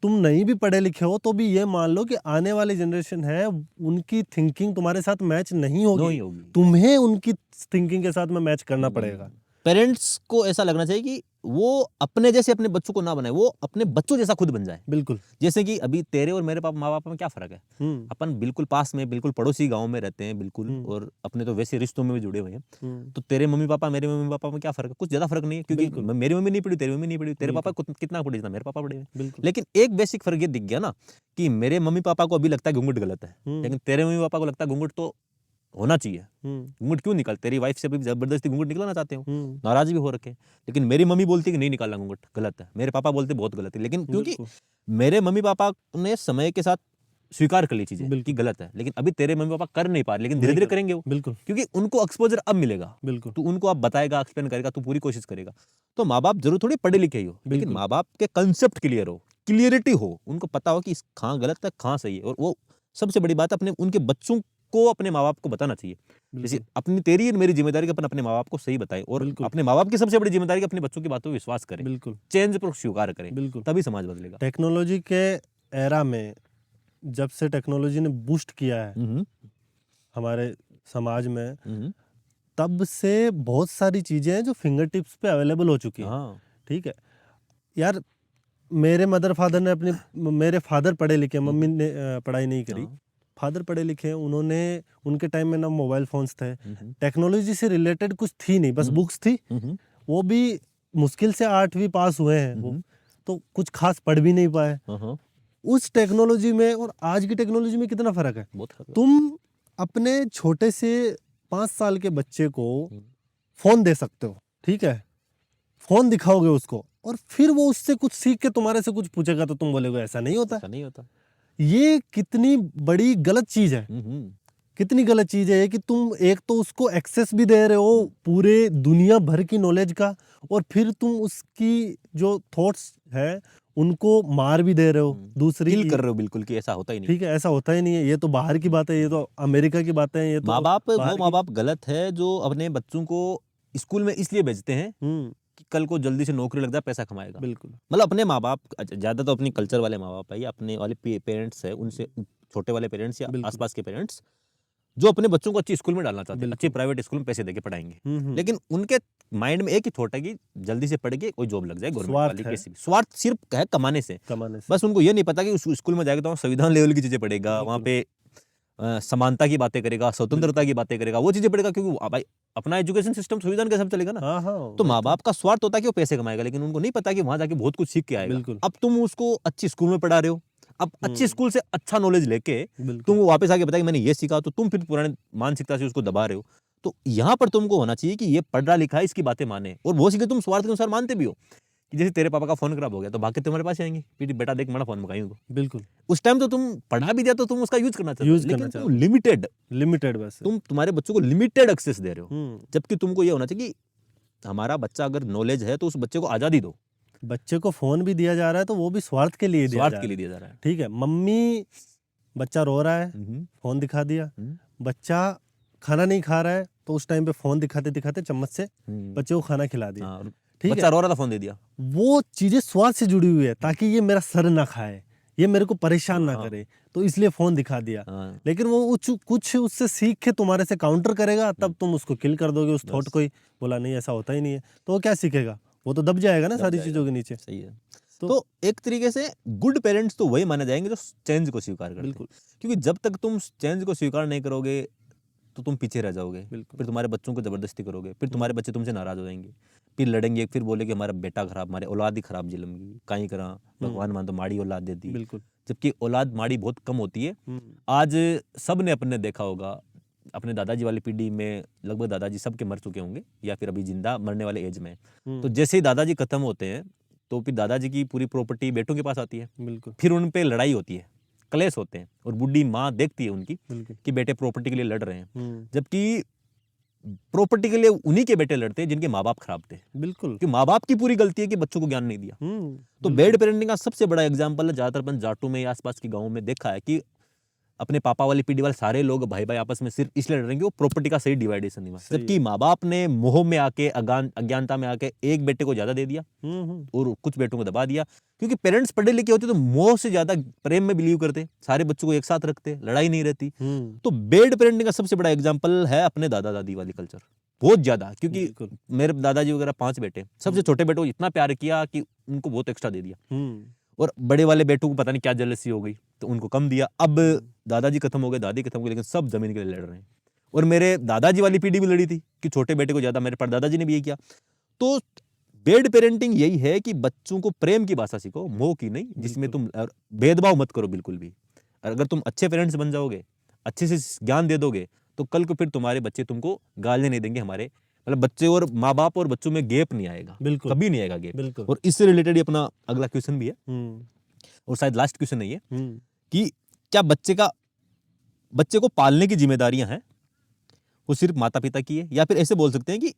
तुम नहीं भी पढ़े लिखे हो तो भी ये मान लो कि आने वाली जनरेशन है, उनकी थिंकिंग तुम्हारे साथ मैच नहीं होगी, तुम्हें उनकी थिंकिंग के साथ में मैच करना पड़ेगा। पेरेंट्स को ऐसा लगना चाहिए कि वो अपने जैसे अपने बच्चों को ना बनाए, वो अपने बच्चों जैसा खुद बन जाए। बिल्कुल, जैसे कि अभी तेरे और मेरे माँ बाप में क्या फर्क है, अपन बिल्कुल पास में, बिल्कुल पड़ोसी गांव में रहते हैं, बिल्कुल, और अपने तो वैसे रिश्तों में भी जुड़े हुए हैं। तो तेरे मम्मी पापा मेरे मम्मी पापा में क्या फर्क है, कुछ ज्यादा फर्क नहीं है, क्योंकि मेरी मम्मी नहीं पढ़ी, तेरी मम्मी नहीं पढ़ी, तेरे पापा कितना पढ़े जितना मेरे पापा पढ़े। लेकिन एक बेसिक फर्क ये दिख गया ना कि मेरे मम्मी पापा को अभी लगता है घूंघट गलत है, लेकिन तेरे मम्मी पापा को लगता है घूंघट तो होना चाहिए। घूंघट क्यों निकाल, तेरी वाइफ से भी जबरदस्ती घूंघट निकलना चाहते हो, नाराज भी हो रखे, लेकिन मेरी मम्मी बोलती कि नहीं निकालना घूंघट, गलत है, मेरे पापा बोलते बहुत गलत है। लेकिन क्योंकि मेरे मम्मी पापा ने समय के साथ स्वीकार कर ली चीजें बिल्कुल। कि गलत है, लेकिन अभी तेरे मम्मी पापा कर नहीं पा रहे, लेकिन धीरे धीरे करेंगे वो, बिल्कुल क्योंकि उनको एक्सपोजर अब मिलेगा। बिल्कुल तू उनको अब बताएगा, एक्सप्लेन करेगा, तू पूरी कोशिश करेगा। तो माँ बाप जरूर थोड़ी पढ़े लिखे ही हो, लेकिन बिल्कुल। माँ बाप के कंसेप्ट क्लियर हो, क्लियरिटी हो, उनको पता हो कि कहाँ गलत है कहाँ सही है। और वो सबसे बड़ी बात है, अपने उनके बच्चों को अपने माँ बाप को बताना चाहिए। जैसे बिल्कुल अपनी तेरी और मेरी जिम्मेदारी कि अपन अपने माँ बाप को सही बताएं, और बिल्कुल। अपने माँ बाप की सबसे बड़ी जिम्मेदारी कि अपने बच्चों की बातों पर विश्वास करें, बिल्कुल चेंज पर स्वीकार करें, बिल्कुल। तभी समाज बदलेगा। टेक्नोलॉजी के एरा में जब से टेक्नोलॉजी ने बूस्ट किया है हमारे समाज में, तब से बहुत सारी चीजें हैं जो फिंगर टिप्स पे अवेलेबल हो चुकी हैं। हाँ, ठीक है यार, मेरे मदर फादर ने मेरे फादर पढ़े लिखे, मम्मी ने पढ़ाई नहीं करी। हाँ। फादर पढ़े लिखे हैं, उन्होंने, उनके टाइम में ना मोबाइल फोन्स थे, टेक्नोलॉजी से रिलेटेड कुछ थी नहीं, बस बुक्स थी। वो भी मुश्किल से 8वीं पास हुए हैं वो, तो कुछ खास पढ़ भी नहीं पाए। उस टेक्नोलॉजी में और आज की टेक्नोलॉजी में कितना फर्क है। बहुत खतरनाक। तुम अपने छोटे से 5 साल के बच्चे को फोन दे सकते हो, ठीक है, फोन दिखाओगे उसको और फिर वो उससे कुछ सीख के तुम्हारे से कुछ पूछेगा तो तुम बोलोगे ऐसा नहीं होता। ऐसा नहीं होता। ये कितनी बड़ी गलत चीज है, कितनी गलत चीज है कि तुम एक तो उसको एक्सेस भी दे रहे हो पूरे दुनिया भर की नॉलेज का, और फिर तुम उसकी जो थॉट्स है उनको मार भी दे रहे हो। दूसरी किल कर रहे हो बिल्कुल, कि ऐसा होता ही नहीं। ठीक है, ऐसा होता ही नहीं है। ये तो बाहर की बात है, ये तो अमेरिका की बातें हैं, ये तो माँ बाप, वो बाहर माँ बाप गलत है जो अपने बच्चों को स्कूल में इसलिए भेजते हैं कि कल को जल्दी से नौकरी लग जाए, पैसा कमाएगा। बिल्कुल मतलब अपने माँ बाप, ज्यादा तो अपनी कल्चर वाले माँ बाप है या अपने वाले पेरेंट्स है, उनसे छोटे वाले पेरेंट्स या बिल्कुल। आसपास के पेरेंट्स जो अपने बच्चों को अच्छी स्कूल में डालना चाहते हैं, बिल्कुल। अच्छे प्राइवेट स्कूल में पैसे देके पढ़ाएंगे, लेकिन उनके माइंड में एक ही थॉट है कि जल्दी से पढ़ के कोई जॉब लग जाए गवर्नमेंट स्वार्थ वाली, है। किसी भी स्वार्थ सिर्फ है कमाने से। कमाने से बस उनको ये नहीं पता कि उस स्कूल में जाएगा तो वहाँ संविधान लेवल की चीजें पढ़ेगा, वहाँ पे समानता की बातें करेगा, स्वतंत्रता की बातें करेगा, वो चीजें पढ़ेगा, क्योंकि भाई अपना एजुकेशन सिस्टम संविधान के हिसाब से चलेगा ना। हाँ हाँ, तो वही माँ बाप का स्वार्थ होता है कि वो पैसे कमाएगा, लेकिन उनको नहीं पता कि वहां जाके बहुत कुछ सीख के आएगा। बिल्कुल। अब तुम उसको अच्छी स्कूल में पढ़ा रहे हो, अब अच्छी स्कूल से अच्छा नॉलेज लेके बिल्कुल। तुम वापस आके बताया कि मैंने ये सीखा, तो तुम फिर पुराने मानसिकता से उसको दबा रहे हो। तो यहाँ पर तुमको होना चाहिए कि ये पढ़ा लिखा है, इसकी बातें माने, और बहुत सी तुम स्वार्थ के अनुसार मानते भी हो कि जैसे तेरे पापा का फोन खराब हो गया तो भाग के तुम्हारे पास आएंगे, पीटी बेटा देख मेरा फोन मंगाई। बिल्कुल उस टाइम तो तुम पढ़ा भी दिया तो तुम उसका यूज करना चाहते हो, यूज करना लेकिन चाहते तुम हो। लिमिटेड, लिमिटेड बस है। तुम तुम्हारे बच्चों को लिमिटेड एक्सेस दे रहे हो, जबकि तुमको ये होना चाहिए कि हमारा बच्चा अगर नॉलेज है तो उस बच्चे को आजादी दो। बच्चे को फोन भी दिया जा रहा है तो वो भी स्वार्थ के लिए दिया स्वार्थ जा के रहा लिए है। दिया जा रहा है। ठीक है, मम्मी, बच्चा रो रहा है, फोन दिखा दिया, बच्चा खाना नहीं खा रहा है तो उस टाइम पे फोन दिखाते दिखाते चम्मच से बच्चे को खाना खिला दिया। हाँ, ठीक बच्चा है, रो रहा था फोन दे दिया। वो चीजें स्वार्थ से जुड़ी हुई है, ताकि ये मेरा सर ना खाए, ये मेरे को परेशान ना करे, तो इसलिए फोन दिखा दिया। लेकिन वो कुछ उससे सीख के तुम्हारे से काउंटर करेगा, तब तुम उसको किल कर दोगे उस थॉट को ही। बोला नहीं ऐसा होता ही नहीं है, तो वो क्या सीखेगा, वो तो दब जाएगा ना सारी चीजों के नीचे। सही है। तो एक तरीके से गुड पेरेंट्स तो वही माने जाएंगे जो चेंज को स्वीकार करते हैं। बिल्कुल। क्योंकि जब तक तुम चेंज को स्वीकार नहीं करोगे तो तुम पीछे रह जाओगे। बिल्कुल। फिर तुम्हारे बच्चों को जबरदस्ती करोगे, फिर तुम्हारे बच्चे तुमसे नाराज हो जाएंगे, फिर लड़ेंगे, फिर बोलेंगे हमारा बेटा खराब, हमारे औलाद ही खराब जलमगी, काई करा भगवान मान तो माड़ी औलाद देती। बिल्कुल। जबकि औलाद माड़ी बहुत कम होती है। आज सब ने अपने देखा होगा, अपने दादाजी वाली पीढ़ी में लगभग दादाजी सबके मर चुके होंगे या फिर अभी जिंदा मरने वाले एज में। तो जैसे ही दादाजी खत्म होते हैं तो फिर दादाजी की पूरी प्रॉपर्टी बेटों के पास आती है। बिल्कुल। फिर उन पे लड़ाई होती है, क्लेश होते हैं, और बुढ़ी माँ देखती है उनकी बिल्कुल। कि बेटे प्रॉपर्टी के लिए लड़ रहे हैं, जबकि प्रॉपर्टी के लिए उन्हीं के बेटे लड़ते हैं जिनके माँ बाप खराब थे। बिल्कुल। कि माँ बाप की पूरी गलती है कि बच्चों को ज्ञान नहीं दिया। तो बैड पेरेंटिंग का सबसे बड़ा एग्जाम्पल है, ज्यादातर अपन जाटों में या आसपास के गाँव में देखा है कि अपने पापा वाली पीढ़ी वाले सारे लोग भाई भाई आपस में सिर्फ इसलिए लड़ रहे हैं कि वो प्रॉपर्टी का सही डिवाइडेशन नहीं हुआ, जबकि माँ बाप ने मोह में आके, अज्ञानता में आके एक बेटे को ज्यादा दे दिया और कुछ बेटों को दबा दिया। क्योंकि पेरेंट्स पढ़े लिखे होते तो मोह से ज्यादा प्रेम में बिलीव करते, सारे बच्चों को एक साथ रखते, लड़ाई नहीं रहती। तो बैड पेरेंटिंग का सबसे बड़ा एग्जाम्पल है अपने दादा दादी वाली कल्चर, बहुत ज्यादा। क्योंकि मेरे दादाजी वगैरह 5 बेटे, सबसे छोटे बेटे को इतना प्यार किया कि उनको बहुत एक्स्ट्रा दे दिया, और बड़े वाले बेटों को पता नहीं क्या जेलसी हो गई तो उनको कम दिया। अब दादाजी खत्म हो गए, दादी खत्म हो गई, लेकिन सब जमीन के लिए लड़ रहे हैं। और मेरे दादाजी वाली पीढ़ी भी लड़ी थी कि छोटे बेटे को ज्यादा, मेरे परदादाजी ने भी यही किया। तो बैड पेरेंटिंग यही है कि बच्चों को प्रेम की भाषा सिखाओ, मोह की नहीं, जिसमें तुम भेदभाव मत करो बिल्कुल भी। अगर तुम अच्छे पेरेंट्स बन जाओगे, अच्छे से ज्ञान दे दोगे, तो कल को फिर तुम्हारे बच्चे तुमको गालियां नहीं देंगे। हमारे मतलब बच्चे और माँ बाप और बच्चों में गैप नहीं आएगा, बिल्कुल, कभी नहीं आएगा गैप। बिल्कुल। और इससे रिलेटेड ही अपना अगला क्वेश्चन भी है, और शायद लास्ट क्वेश्चन नहीं है, कि क्या बच्चे को पालने की जिम्मेदारियां हैं वो सिर्फ माता पिता की है, या फिर ऐसे बोल सकते हैं कि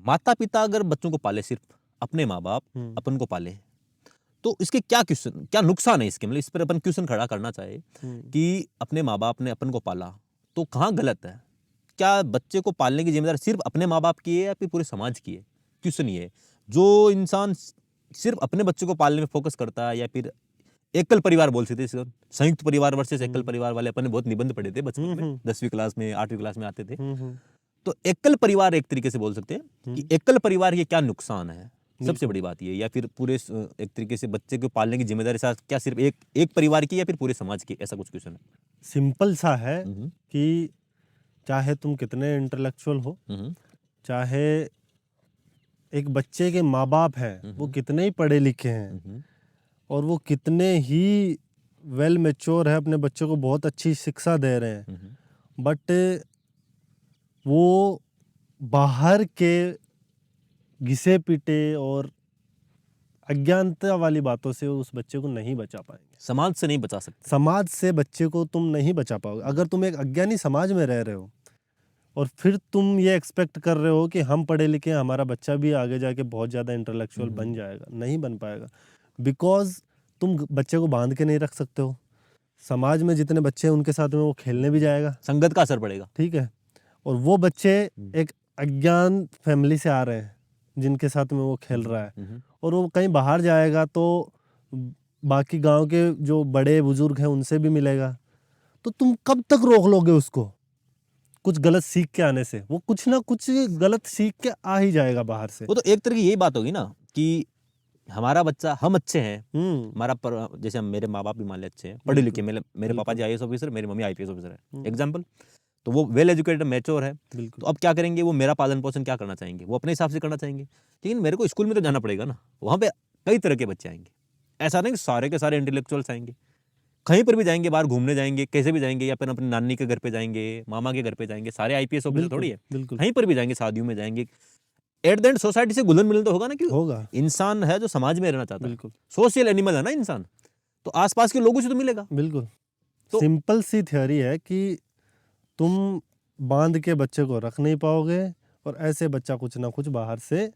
माता पिता अगर बच्चों को पाले, सिर्फ अपने माँ बाप अपन को पाले, तो इसके क्या नुकसान है इसके, मतलब इस पर अपन क्वेश्चन खड़ा करना चाहे कि अपने माँ बाप ने अपन को पाला तो कहाँ गलत है? क्या बच्चे को पालने की जिम्मेदारी सिर्फ अपने माँ बाप की है या फिर पूरे समाज की है? क्वेश्चन ये है। जो इंसान सिर्फ अपने बच्चे को पालने में फोकस करता है, या फिर एकल परिवार बोल सकते हैं, संयुक्त परिवार वर्सेस एकल परिवार वाले अपन ने बहुत निबंध पढ़े थे बचपन में, 10वीं क्लास में 8वीं क्लास में आते थे। तो एकल परिवार एक तरीके से बोल सकते हैं कि एकल परिवार के क्या नुकसान है, सबसे बड़ी बात ये, या फिर पूरे एक तरीके से बच्चे को पालने की जिम्मेदारी साथ क्या सिर्फ एक परिवार की या फिर पूरे समाज की, ऐसा कुछ क्वेश्चन है। सिंपल सा है कि चाहे तुम कितने इंटेलेक्चुअल हो, चाहे एक बच्चे के माँ बाप हैं वो कितने ही पढ़े लिखे हैं और वो कितने ही वेल मैच्योर है, अपने बच्चे को बहुत अच्छी शिक्षा दे रहे हैं, बट वो बाहर के घिसे पीटे और अज्ञानता वाली बातों से उस बच्चे को नहीं बचा पाएंगे। समाज से नहीं बचा सकते। समाज से बच्चे को तुम नहीं बचा पाओगे। अगर तुम एक अज्ञानी समाज में रह रहे हो और फिर तुम ये एक्सपेक्ट कर रहे हो कि हम पढ़े लिखे, हमारा बच्चा भी आगे जाके बहुत ज़्यादा इंटेलेक्चुअल बन जाएगा, नहीं बन पाएगा। बिकॉज तुम बच्चे को बांध के नहीं रख सकते हो। समाज में जितने बच्चे हैं उनके साथ में वो खेलने भी जाएगा, संगत का असर पड़ेगा, ठीक है। और वो बच्चे एक अज्ञान फैमिली से आ रहे हैं जिनके साथ में वो खेल रहा है, और वो कहीं बाहर जाएगा तो बाकी गांव के जो बड़े बुजुर्ग हैं उनसे भी मिलेगा। तो तुम कब तक रोक लोगे उसको कुछ गलत सीख के आने से? वो कुछ ना कुछ गलत सीख के आ ही जाएगा बाहर से। वो तो एक तरह की यही बात होगी ना कि हमारा बच्चा, हम अच्छे हैं, हमारा जैसे मेरे माँ बाप भी मान ले अच्छे हैं, पढ़े लिखे, मेरे पापा जी आईएएस ऑफिसर, मेरी मम्मी आईपीएस ऑफिसर है, एग्जाम्पल, तो वो वेल एजुकेटेड मैच्योर है। तो अब क्या करेंगे, वो मेरा पालन पोषण क्या करना चाहेंगे, वो अपने हिसाब से करना चाहेंगे। लेकिन मेरे को स्कूल में तो जाना पड़ेगा ना, वहाँ पे कई तरह के बच्चे आएंगे, ऐसा नहीं कि सारे के सारे इंटेलेक्चुअल्स आएंगे। कहीं पर भी जाएंगे, बाहर घूमने जाएंगे, कैसे भी जाएंगे, या फिर अपनी नानी के घर पे जाएंगे, मामा के घर पे जाएंगे, सारे आईपीएस ऑफिसर थोड़ी है। कहीं पर भी जाएंगे, शादियों में जाएंगे, एट द एंड सोसाइटी से घुलन मिलन तो होगा ना, क्यों होगा, इंसान है जो समाज में रहना चाहता है, सोशल एनिमल है ना इंसान, तो आसपास के लोगों से तो मिलेगा। बिल्कुल। तो सिंपल सी थ्योरी है कि तुम बांध के बच्चे को रख नहीं पाओगे और ऐसे बच्चा कुछ ना कुछ बाहर से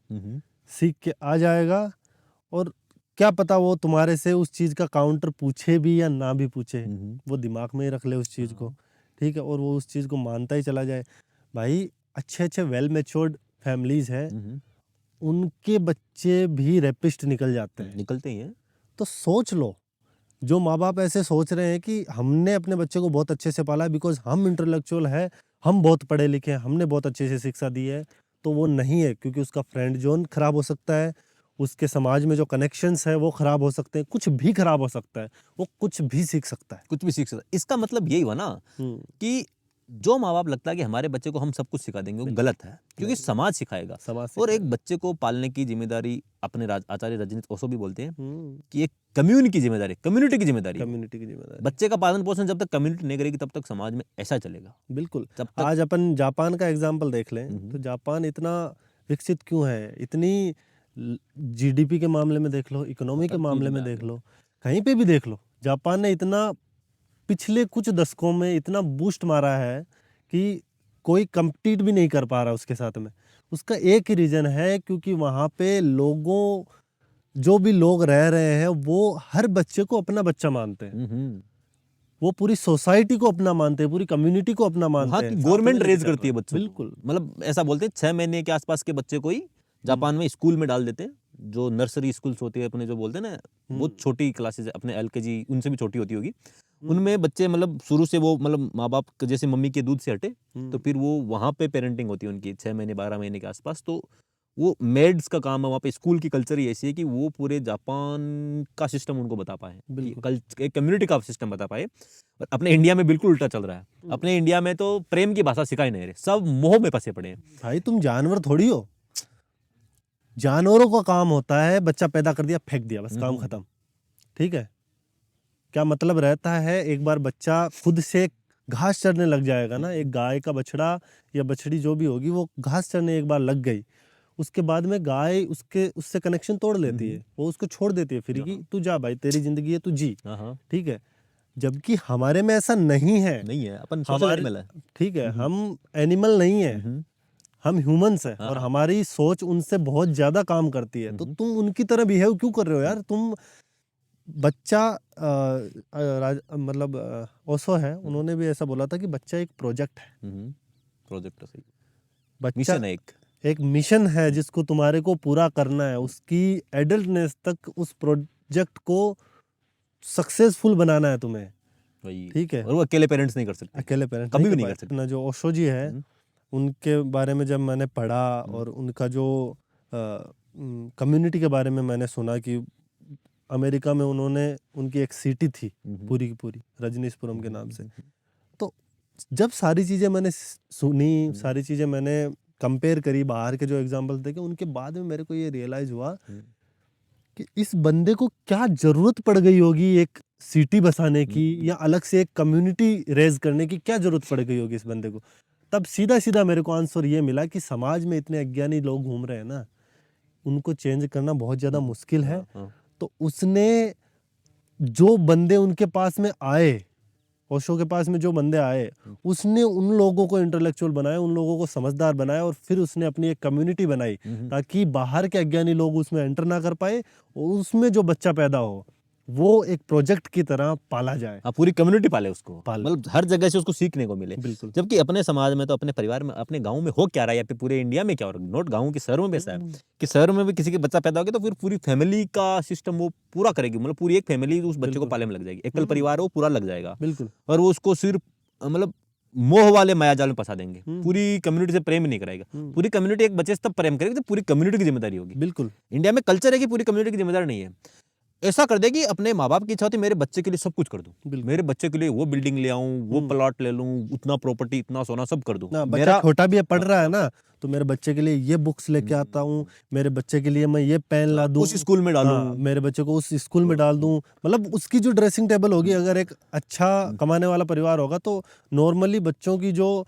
सीख के आ जाएगा, और क्या पता वो तुम्हारे से उस चीज का काउंटर पूछे भी या ना भी पूछे, वो दिमाग में ही रख ले उस चीज को, ठीक है, और वो उस चीज को मानता ही चला जाए। भाई अच्छे अच्छे वेल मैच्योर्ड फैमिलीज हैं, उनके बच्चे भी रेपिस्ट निकल जाते हैं, निकलते ही हैं। तो सोच लो, जो माँ बाप ऐसे सोच रहे हैं कि हमने अपने बच्चे को बहुत अच्छे से पाला बिकॉज हम इंटेलेक्चुअल है, हम बहुत पढ़े लिखे हैं, हमने बहुत अच्छे से शिक्षा दी है, तो वो नहीं है, क्योंकि उसका फ्रेंड जोन खराब हो सकता है, उसके समाज में जो कनेक्शंस है वो खराब हो सकते हैं, कुछ भी खराब हो सकता है, वो कुछ भी सीख सकता है, कुछ भी सीख सकता है। इसका मतलब यही हुआ ना कि जो माँ बाप लगता है कि हमारे बच्चे को हम सब कुछ सिखा देंगे, वो गलत है, क्योंकि समाज सिखाएगा। और एक बच्चे को पालने की जिम्मेदारी अपने आचार्य रजनीश ओशो भी बोलते हैं कि एक कम्युनिटी की जिम्मेदारी बच्चे का पालन पोषण जब तक कम्युनिटी नहीं करेगी तब तक समाज में ऐसा चलेगा। बिल्कुल। आज अपन जापान का एग्जाम्पल देख लें तो जापान इतना विकसित क्यों है, इतनी जीडीपी के मामले में देख लो, इकोनॉमी के मामले में देख लो, कहीं पे भी देख लो, जापान ने इतना पिछले कुछ दशकों में इतना बूस्ट मारा है कि कोई कम्पीट भी नहीं कर पा रहा उसके साथ में। उसका एक ही रीजन है, क्योंकि वहाँ पे लोगों, जो भी लोग रह रहे हैं वो हर बच्चे को अपना बच्चा मानते हैं, वो पूरी सोसाइटी को अपना मानते हैं, पूरी कम्युनिटी को अपना मानते हैं। गवर्नमेंट रेज करती है बच्चों। बिल्कुल, मतलब ऐसा बोलते हैं 6 महीने के आसपास के बच्चे को ही जापान में स्कूल में डाल देते हैं, जो नर्सरी स्कूल्स होती है अपने, जो बोलते हैं ना बहुत छोटी क्लासेस, अपने एलकेजी उनसे भी छोटी होती होगी, उनमें बच्चे मतलब शुरू से वो मतलब माँ बाप जैसे मम्मी के दूध से हटे, तो फिर वो वहाँ पे पेरेंटिंग होती है उनकी 6 महीने 12 महीने के आसपास। तो वो मेड्स का काम है वहाँ पे, स्कूल की कल्चर ही ऐसी है कि वो पूरे जापान का सिस्टम उनको बता पाए, एक कम्युनिटी का सिस्टम बता पाए। और अपने इंडिया में बिल्कुल उल्टा चल रहा है। अपने इंडिया में तो प्रेम की भाषा सिखाई नहीं रहे, सब मोह में फंसे पड़े हैं। भाई तुम जानवर थोड़ी हो, जानवरों का काम होता है बच्चा पैदा कर दिया फेंक दिया, बस काम खत्म, ठीक है। क्या मतलब रहता है, एक बार बच्चा खुद से घास चरने लग जाएगा ना, एक गाय का बछड़ा या बछड़ी जो भी होगी वो घास चरने एक बार लग गई, उसके बाद में गाय उससे कनेक्शन तोड़ लेती है, वो उसको छोड़ देती है फ्री की, तू जा भाई तेरी जिंदगी है, तू जी। हाँ ठीक है, जबकि हमारे में ऐसा नहीं है। नहीं है, अपन सोशल हमारे एनिमल है। ठीक है, हम एनिमल नहीं है, हम ह्यूमंस हैं, और हमारी सोच उनसे बहुत ज्यादा काम करती है। तो तुम उनकी तरह बिहेव क्यों कर रहे हो यार? तुम बच्चा मतलब ओशो है, उन्होंने भी ऐसा बोला था कि बच्चा एक प्रोजेक्ट है। प्रोजेक्ट सही, बच्चा मिशन है एक मिशन है जिसको तुम्हारे को पूरा करना है, उसकी एडल्टनेस तक उस प्रोजेक्ट को सक्सेसफुल बनाना है तुम्हें। वही। ठीक है, और वो अकेले पेरेंट्स नहीं कर सकते, अकेले पेरेंट्स कभी भी नहीं कर सकते। ना। जो ओशो जी है, उनके बारे में जब मैंने पढ़ा और उनका जो कम्युनिटी के बारे में मैंने सुना कि अमेरिका में उन्होंने, उनकी एक सिटी थी पूरी की पूरी रजनीशपुरम के नाम से। तो जब सारी चीज़ें मैंने सुनी, सारी चीज़ें मैंने कंपेयर करी, बाहर के जो एग्जाम्पल देखे, उनके बाद में मेरे को ये रियलाइज हुआ कि इस बंदे को क्या जरूरत पड़ गई होगी एक सिटी बसाने की, या अलग से एक कम्युनिटी रेज करने की क्या जरूरत पड़ गई होगी इस बंदे को। तब सीधा सीधा मेरे को आंसर ये मिला कि समाज में इतने अज्ञानी लोग घूम रहे हैं ना, उनको चेंज करना बहुत ज्यादा मुश्किल है। तो उसने जो बंदे उनके पास में आए, ओशो के पास में जो बंदे आए, उसने उन लोगों को इंटेलेक्चुअल बनाया, उन लोगों को समझदार बनाया, और फिर उसने अपनी एक कम्युनिटी बनाई ताकि बाहर के अज्ञानी लोग उसमें एंटर ना कर पाए, और उसमें जो बच्चा पैदा हो वो एक प्रोजेक्ट की तरह पाला जाए। पूरी कम्युनिटी पाले उसको, पाले। मतलब हर जगह से उसको सीखने को मिले। बिल्कुल। जबकि अपने समाज में तो, अपने परिवार में, अपने गांव में हो क्या रहा है, या फिर पूरे इंडिया में क्या हो रहा है, नोट गांव की, शहरों में ऐसा है कि शहरों में भी किसी के बच्चा पैदा हो गया तो फिर पूरी फैमिली का सिस्टम वो पूरा करेगी, मतलब पूरी एक फैमिली उस बच्चे को पालने में लग जाएगी, एकल परिवार वो पूरा लग जाएगा। बिल्कुल। और वो उसको सिर्फ मतलब मोह वाले मायाजाल में फंसा देंगे, पूरी कम्युनिटी से प्रेम नहीं कराएगा। पूरी कम्युनिटी एक बच्चे से तब प्रेम करेगी जब पूरी कम्युनिटी की जिम्मेदारी होगी। बिल्कुल। इंडिया में कल्चर है कि पूरी कम्युनिटी की जिम्मेदारी नहीं है। ऐसा कर देगी, अपने माँ बाप की इच्छा होती है मेरे बच्चे के लिए सब कुछ कर दूं, मेरे बच्चे के लिए वो बिल्डिंग ले आऊं, वो प्लॉट ले लूं, उतना प्रॉपर्टी, इतना सोना, सब कर दूं। बच्चा छोटा भी है, पढ़ रहा है ना, तो मेरे बच्चे के लिए ये बुक्स लेके आता हूँ, मेरे बच्चे के लिए मैं ये पेन ला दूं, उस स्कूल में डालूं, मेरे बच्चे को उस स्कूल में डाल दूं। मतलब उसकी जो ड्रेसिंग टेबल होगी, अगर एक अच्छा कमाने वाला परिवार होगा तो नॉर्मली बच्चों की जो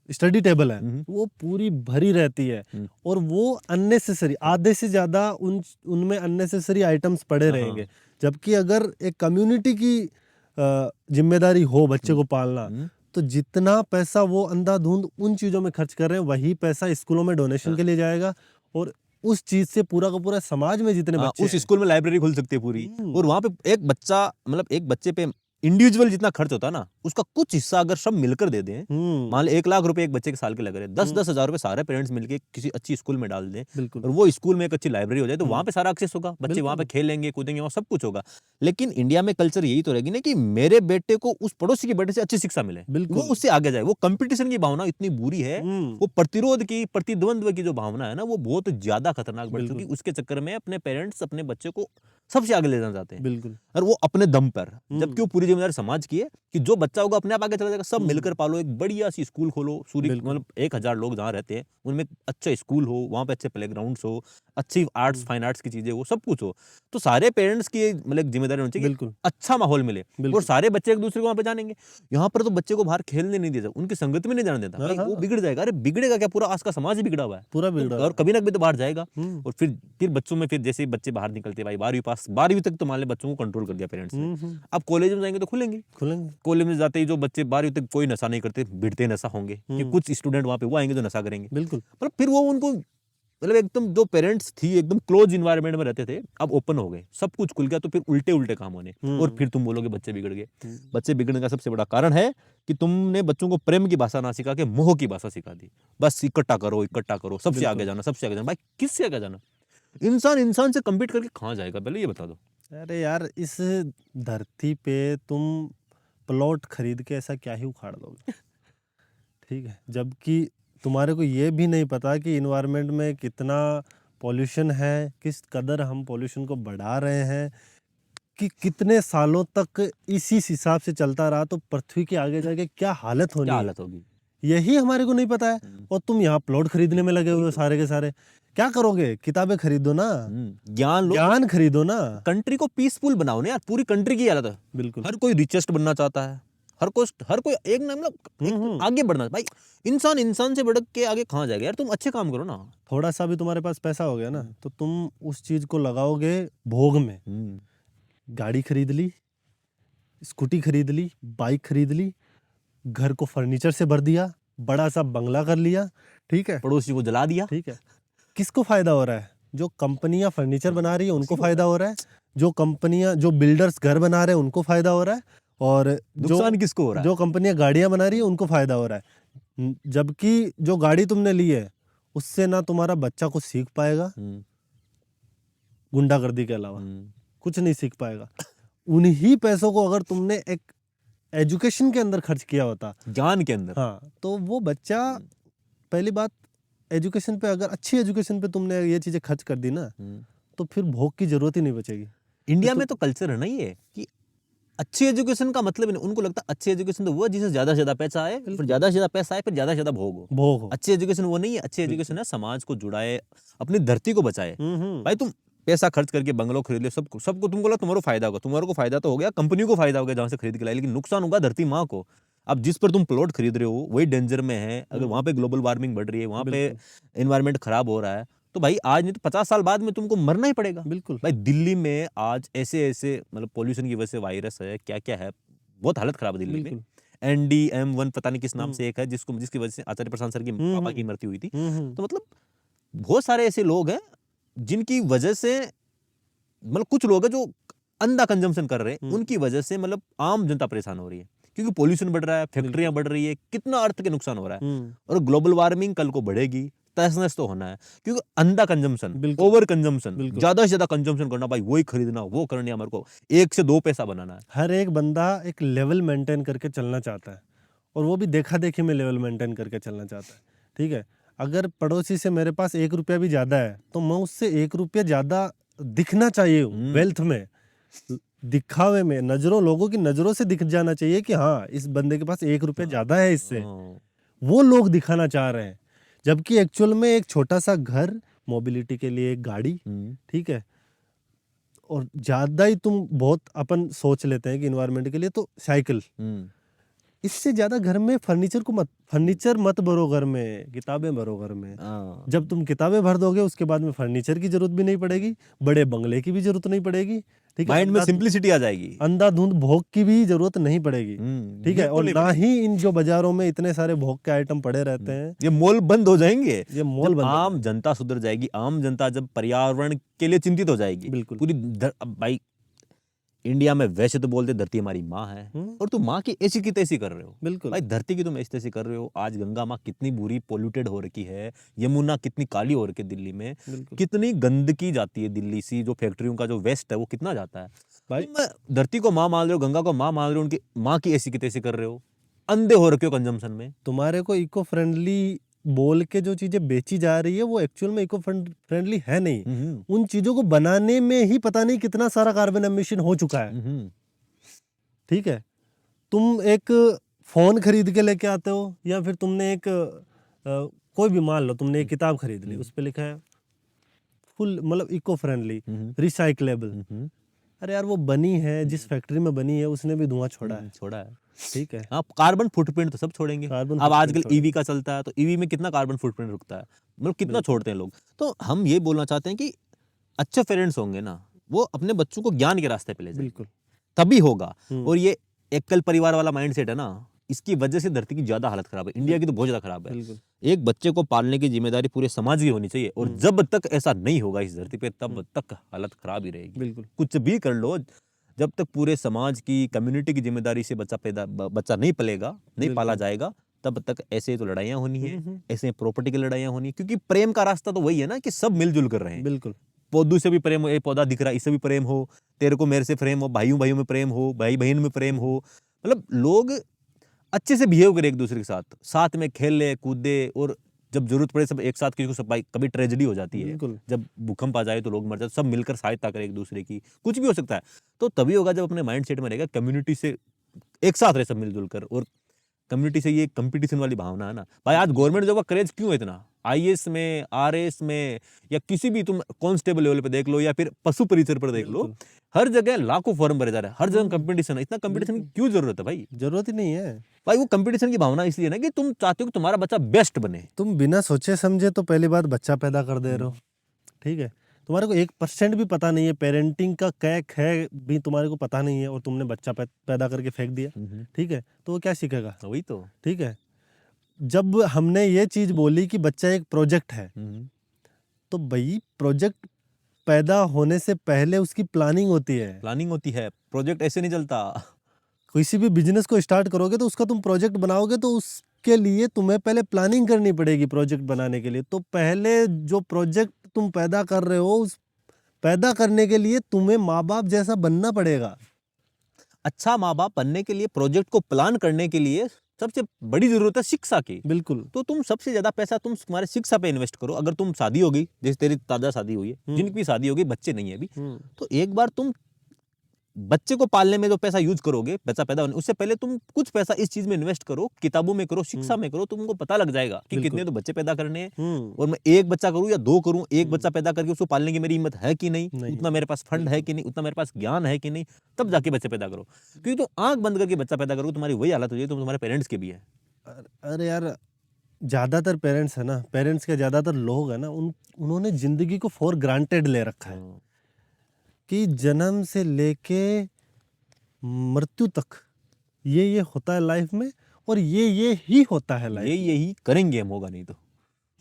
स्टडी टेबल है वो पूरी भरी रहती है, और वो अननेसेसरी, आधे से ज्यादा उनमें अननेसेसरी आइटम्स पड़े रहेंगे। जबकि अगर एक कम्युनिटी की जिम्मेदारी हो बच्चे को पालना, तो जितना पैसा वो अंधाधुंध उन चीजों में खर्च कर रहे हैं, वही पैसा स्कूलों में डोनेशन के लिए जाएगा, और उस चीज से पूरा का पूरा समाज में जितने बच्चे उस स्कूल में लाइब्रेरी खुल सकती है पूरी, और वहां पे एक बच्चा, मतलब एक बच्चे पे इंडिविजुअल जितना खर्च होता है ना, उसका कुछ हिस्सा अगर सब मिलकर दे दें, मान लो 1 लाख रुपए एक बच्चे के साल के लग रहे हैं, 10-10 हजार रुपए सारे पेरेंट्स मिलके किसी अच्छी स्कूल में डाल दें, और वो स्कूल में एक अच्छी लाइब्रेरी हो जाए, तो वहां पे सारा एक्सेस होगा, बच्चे वहां पे खेलेंगे, कूदेंगे, वहां सब कुछ होगा। लेकिन इंडिया में कल्चर यही तो रहेगी ना कि मेरे बेटे को उस पड़ोसी के बेटे से अच्छी शिक्षा मिले, वो उससे आगे जाए। वो कंपटीशन की भावना इतनी बुरी है, वो प्रतिरोध की, प्रतिद्वंद्व की जो भावना है ना, वो बहुत ज्यादा खतरनाक बढ़ चुकी। उसके चक्कर में अपने पेरेंट्स अपने बच्चे को सबसे आगे ले जाना चाहते हैं, बिल्कुल, और वो अपने दम पर, जबकि वो पूरी जिम्मेदारी समाज की है कि जो बच्चा होगा अपने आप आगे चला जाएगा। सब मिलकर पालो, एक बढ़िया सी स्कूल खोलो, मतलब 1000 लोग जहाँ रहते हैं उनमें अच्छा स्कूल हो, वहां पे अच्छे प्लेग्राउंड्स हो, अच्छी आर्ट्स फाइन आर्ट्स की चीजें हो, सब कुछ हो, तो सारे पेरेंट्स की मतलब जिम्मेदारी होनी चाहिए कि अच्छा माहौल मिले, और सारे बच्चे एक दूसरे को वहां पे जानेंगे। यहाँ पर तो बच्चे को बाहर खेलने नहीं देता, उनकी संगत में नहीं जाने देता, भाई वो बिगड़ जाएगा। अरे बिगड़ेगा क्या, पूरा आज का समाज ही बिगड़ा हुआ है, पूरा बिगड़ा, और कभी ना कभी तो बाहर जाएगा। और फिर बच्चों में, फिर जैसे बच्चे बाहर निकलते, भाई 12वीं तक तो मान ले बच्चों को कंट्रोल कर दिया पेरेंट्स ने, अब कॉलेज में जाएंगे तो खुलेंगे। कॉलेज में जाते ही जो बच्चे 12वीं तक कोई नशा नहीं करते, भिड़ते नशा होंगे, कि कुछ स्टूडेंट वहां पे वो आएंगे जो नशा करेंगे, बिल्कुल। पर फिर वो उनको, मतलब एकदम जो पेरेंट्स थी एकदम क्लोज इन्वायरमेंट में रहते थे, अब ओपन हो गए, सब कुछ खुल गया, तो फिर उल्टे उल्टे काम होने, और फिर तुम बोलोगे बच्चे बिगड़ गए। बच्चे बिगड़ने का सबसे बड़ा कारण है कि तुमने बच्चों को प्रेम की भाषा ना सिखा के मोह की भाषा सिखा दी। बस इकट्ठा करो, सबसे आगे जाना, सबसे आगे जाना। भाई किससे आगे जाना? इंसान से कम्पीट करके कहाँ जाएगा, पहले ये बता दो। अरे यार, इस धरती पे तुम प्लॉट खरीद के ऐसा क्या ही उखाड़ दोगे? ठीक है, जबकि तुम्हारे को ये भी नहीं पता कि इन्वायरमेंट में कितना पॉल्यूशन है, किस कदर हम पॉल्यूशन को बढ़ा रहे हैं, कि कितने सालों तक इसी हिसाब से चलता रहा तो पृथ्वी के आगे जाके क्या हालत होगी, यही हमारे को नहीं पता है। और तुम यहाँ प्लॉट खरीदने में लगे हुए सारे के सारे। क्या करोगे? किताबें खरीदो ना, ज्ञान खरीदो ना, कंट्री को पीसफुल बनाओ ना यार। पूरी कंट्री की हालत है, बिल्कुल, हर कोई रिचेस्ट बनना चाहता है, हर कोई एक ना मतलब एक आगे बढ़ना भाई। इंसान से बढ़ के आगे कहाँ जाएगा यार? तुम अच्छे काम करो ना। थोड़ा सा भी तुम्हारे पास पैसा हो गया ना तो तुम उस चीज को लगाओगे भोग में। गाड़ी खरीद ली, स्कूटी खरीद ली, बाइक खरीद ली, घर को फर्नीचर से भर दिया, बड़ा सा बंगला कर लिया, ठीक है, पड़ोसी को जला दिया। ठीक है। किसको फायदा हो रहा है? जो कंपनियां फर्नीचर बना रही है उनको फायदा हो रहा है, जो बिल्डर्स घर बना रहे हैं उनको फायदा हो रहा है, और नुकसान किसको हो रहा है? जो कंपनियां गाड़ियां बना रही है उनको फायदा हो रहा है। जबकि जो गाड़ी तुमने ली है उससे ना तुम्हारा बच्चा कुछ सीख पाएगा, गुंडागर्दी के अलावा कुछ नहीं सीख पाएगा। उन्हीं पैसों को अगर तुमने एक एजुकेशन के अंदर खर्च किया होता, ज्ञान के अंदर, हाँ, तो वो बच्चा, पहली बात, एजुकेशन पे, अगर अच्छी एजुकेशन पे तुमने ये चीजें खर्च कर दी ना तो फिर भोग की जरूरत ही नहीं बचेगी। इंडिया में तो कल्चर है ना ये कि अच्छी एजुकेशन का मतलब नहीं, उनको लगता है अच्छी एजुकेशन तो वो जिसे ज्यादा से ज्यादा पैसा आए, फिर ज्यादा से ज्यादा पैसा आए, फिर ज्यादा से ज्यादा भोग हो। अच्छी एजुकेशन वो नहीं है। अच्छी एजुकेशन है समाज को जुड़ाए, अपनी धरती को बचाए। भाई तुम पैसा खर्च करके बंगलो खरीद ले, सबको तुमको लगा तुम्हारा फायदा होगा, तुम्हारे को फायदा तो हो गया, कंपनी को फायदा होगा जहां से खरीद के लाए, लेकिन नुकसान होगा धरती माँ को। अब जिस पर तुम प्लॉट खरीद रहे हो वही डेंजर में है। अगर वहां पे ग्लोबल वार्मिंग बढ़ रही है, वहां पे एनवायरमेंट खराब हो रहा है, तो भाई आज नहीं तो 50 साल बाद में तुमको मरना ही पड़ेगा। बिल्कुल भाई दिल्ली में आज ऐसे मतलब पोल्यूशन की वजह से वायरस है, क्या क्या है, बहुत हालत खराब है दिल्ली में। NDM1 पता नहीं किस नाम से एक है जिसकी वजह से आचार्य प्रसाद सर की पापा की मृत्यु हुई थी। तो मतलब बहुत सारे ऐसे लोग हैं जिनकी वजह से, मतलब कुछ लोग हैं जो अंधा कंजम्पशन कर रहे हैं, उनकी वजह से मतलब आम जनता परेशान हो रही है, क्योंकि पोल्यूशन बढ़ रहा है, फैक्ट्रियां बढ़ रही है, कितना अर्थ के नुकसान हो रहा है। और ग्लोबल वार्मिंग कल को बढ़ेगी, तहस नहस तो होना है, क्योंकि अंधा कंजम्पशन, ओवर कंजम्पशन, ज्यादा से ज्यादा कंजम्पशन करना, भाई वही खरीदना, वो करना, हमारे को 1 से 2 पैसा बनाना है। हर एक बंदा एक लेवल मेंटेन करके चलना चाहता है, और वो भी देखा देखी में लेवल मेंटेन करके चलना चाहता है, ठीक है। अगर पड़ोसी से मेरे पास 1 रुपया भी ज्यादा है तो मैं उससे 1 रुपया ज्यादा दिखना चाहिए, वेल्थ में, दिखावे में, लोगों की नजरों से दिख जाना चाहिए कि हाँ इस बंदे के पास 1 रुपया ज्यादा है इससे, वो लोग दिखाना चाह रहे हैं। जबकि एक्चुअल में एक छोटा सा घर, मोबिलिटी के लिए एक गाड़ी, ठीक है, और ज्यादा ही तुम बहुत अपन सोच लेते हैं कि इन्वायरमेंट के लिए तो साइकिल, इससे ज्यादा घर में फर्नीचर मत भरो, घर में किताबें भरो। घर में जब तुम किताबें भर दोगे उसके बाद में फर्नीचर की जरूरत भी नहीं पड़ेगी, बड़े बंगले की भी जरूरत नहीं पड़ेगी, ठीक है, माइंड में सिंप्लिसिटी आ जाएगी, अंधाधुंध भोग की भी जरूरत नहीं पड़ेगी, ठीक है। और ना ही इन जो बाजारों में इतने सारे भोग के आइटम पड़े रहते हैं, ये मॉल बंद हो जाएंगे, ये मॉल बंद, आम जनता सुधर जाएगी। आम जनता जब पर्यावरण के लिए चिंतित हो जाएगी, बिल्कुल पूरी भाई इंडिया में वैसे तो बोलते धरती हमारी माँ है, और तुम माँ की ऐसी की तैसी कर रहे हो। बिल्कुल भाई धरती की तुम ऐसी तैसी कर रहे हो। आज गंगा माँ कितनी बुरी पोल्यूटेड हो रखी है, यमुना कितनी काली हो रखी है, दिल्ली में कितनी गंदगी जाती है, दिल्ली से जो फैक्ट्रियों का जो वेस्ट है वो कितना जाता है। भाई धरती को माँ मान रहे हो, गंगा को माँ मान रहे हो, उनकी माँ की ऐसी की तैसी कर रहे हो, अंधे हो रखे हो कंजम्पशन में। तुम्हारे को इको फ्रेंडली बोल के जो चीजें बेची जा रही है वो एक्चुअल में इको फ्रेंडली है नहीं। उन चीजों को बनाने में ही पता नहीं कितना सारा कार्बन एमिशन हो चुका है, ठीक है। तुम एक फोन खरीद के लेके आते हो, या फिर तुमने एक कोई भी, मान लो तुमने एक किताब खरीद ली, उस पे लिखा है फुल मतलब इको फ्रेंडली, रिसाइक्लेबल। अरे यार वो बनी है, जिस फैक्ट्री में बनी है उसने भी धुआं छोड़ा है, ठीक है। हाँ, कार्बन फुटप्रिंट तो सब छोड़ेंगे। अब आजकल ईवी का चलता है, तो ईवी में कितना कार्बन फुटप्रिंट रुकता है, मतलब कितना छोड़ते हैं लोग। तो हम ये बोलना चाहते हैं कि अच्छे पेरेंट्स होंगे ना, वो अपने बच्चों को ज्ञान के रास्ते पे ले जाएंगे, बिल्कुल तभी होगा। और ये एकल परिवार वाला माइंडसेट है ना, इसकी वजह से धरती की ज्यादा हालत खराब है, इंडिया की तो बहुत ज्यादा खराब है। एक बच्चे को पालने की जिम्मेदारी पूरे समाज की होनी चाहिए, और जब तक ऐसा नहीं होगा इस धरती पे, तब तक हालत खराब ही रहेगी। बिल्कुल कुछ भी कर लो, जब तक पूरे समाज की, कम्युनिटी की जिम्मेदारी से बच्चा नहीं पलेगा, नहीं पाला जाएगा, तब तक ऐसे तो लड़ाइयाँ होनी है, ऐसे प्रॉपर्टी की लड़ाइयाँ होनी है। क्योंकि प्रेम का रास्ता तो वही है ना कि सब मिलजुल कर रहे हैं। बिल्कुल पौधों से भी प्रेम हो, एक पौधा दिख रहा है इससे भी प्रेम हो, तेरे को मेरे से प्रेम हो, भाइयों भाइयों में प्रेम हो, भाई बहन में प्रेम हो, मतलब लोग अच्छे से बिहेव करें एक दूसरे के साथ में खेले कूदे, और जब जरूरत पड़े सब एक साथ, कभी ट्रेजेडी हो जाती है, जब भूकंप आ जाए तो लोग मर जाते, सब मिलकर सहायता करें एक दूसरे की, कुछ भी हो सकता है। तो तभी होगा जब अपने माइंड सेट में रहेगा कम्युनिटी से एक साथ रहे सब मिलजुल कर। और कम्युनिटी से ये कंपटीशन वाली भावना है ना भाई, आज गवर्नमेंट जॉब का क्रेज क्यों है इतना, आईएएस में, आरएएस में, या किसी भी तुम कांस्टेबल लेवल पे देख लो, या फिर पशु परिचर पर देख लो, हर जगह लाखों फॉर्म भरे जा रहे हैं, हर जगह कंपटीशन है। इतना कंपटीशन की क्यों जरूरत है भाई? जरूरत ही नहीं है भाई वो कंपटीशन की भावना इसलिए ना कि तुम चाहते हो कि तुम्हारा बच्चा बेस्ट बने। तुम बिना सोचे समझे तो पहली बात बच्चा पैदा कर दे रहे हो, ठीक है। तुम्हारे को 1% भी पता नहीं है, पेरेंटिंग का क्या है भी तुम्हारे को पता नहीं है, और तुमने बच्चा पैदा करके फेंक दिया, ठीक है, तो वो क्या सीखेगा? वही तो। ठीक है। जब हमने ये चीज बोली कि बच्चा एक प्रोजेक्ट है, तो भाई प्रोजेक्ट पैदा होने से पहले उसकी प्लानिंग होती है। प्लानिंग होती है, प्रोजेक्ट ऐसे नहीं चलता। किसी भी बिजनेस को स्टार्ट करोगे तो उसका तुम प्रोजेक्ट बनाओगे, तो उसके लिए तुम्हें पहले प्लानिंग करनी पड़ेगी प्रोजेक्ट बनाने के लिए। तो पहले जो प्रोजेक्ट तुम पैदा कर रहे हो, उस पैदा करने के लिए तुम्हें माँ बाप जैसा बनना पड़ेगा। अच्छा माँ बाप बनने के लिए, प्रोजेक्ट को प्लान करने के लिए सबसे बड़ी जरूरत है शिक्षा की। बिल्कुल। तो तुम सबसे ज्यादा पैसा तुम तुम्हारे शिक्षा पे इन्वेस्ट करो। अगर तुम शादी होगी, जैसे तेरी ताजा शादी हुई है, जिनकी भी शादी होगी, बच्चे नहीं है अभी, तो एक बार तुम बच्चे को पालने में जो पैसा यूज करोगे, बच्चा पैदा होने उससे पहले तुम कुछ पैसा इस चीज में इन्वेस्ट करो, किताबों में करो, शिक्षा में करो, तुमको पता लग जाएगा कि कितने तो बच्चे पैदा करने हैं, और मैं एक बच्चा करूं या 2 करूं, एक बच्चा पैदा करके उसको पालने की मेरी हिम्मत है कि नहीं, उतना मेरे पास फंड है कि नहीं, उतना मेरे पास ज्ञान है कि नहीं, तब जाके बच्चे पैदा करो। क्योंकि तो आंख बंद करके बच्चा पैदा करोगे, तुम्हारी वही हालत हो जाएगी, तुम्हारे पेरेंट्स की भी है। अरे यार, ज्यादातर पेरेंट्स है ना, पेरेंट्स के ज्यादातर लोग है ना, उन्होंने जिंदगी को फॉर ग्रांटेड ले रखा है कि जन्म से लेके मृत्यु तक ये होता है लाइफ में, और ये ही होता है लाइफ, यही करेंगे हम, होगा नहीं तो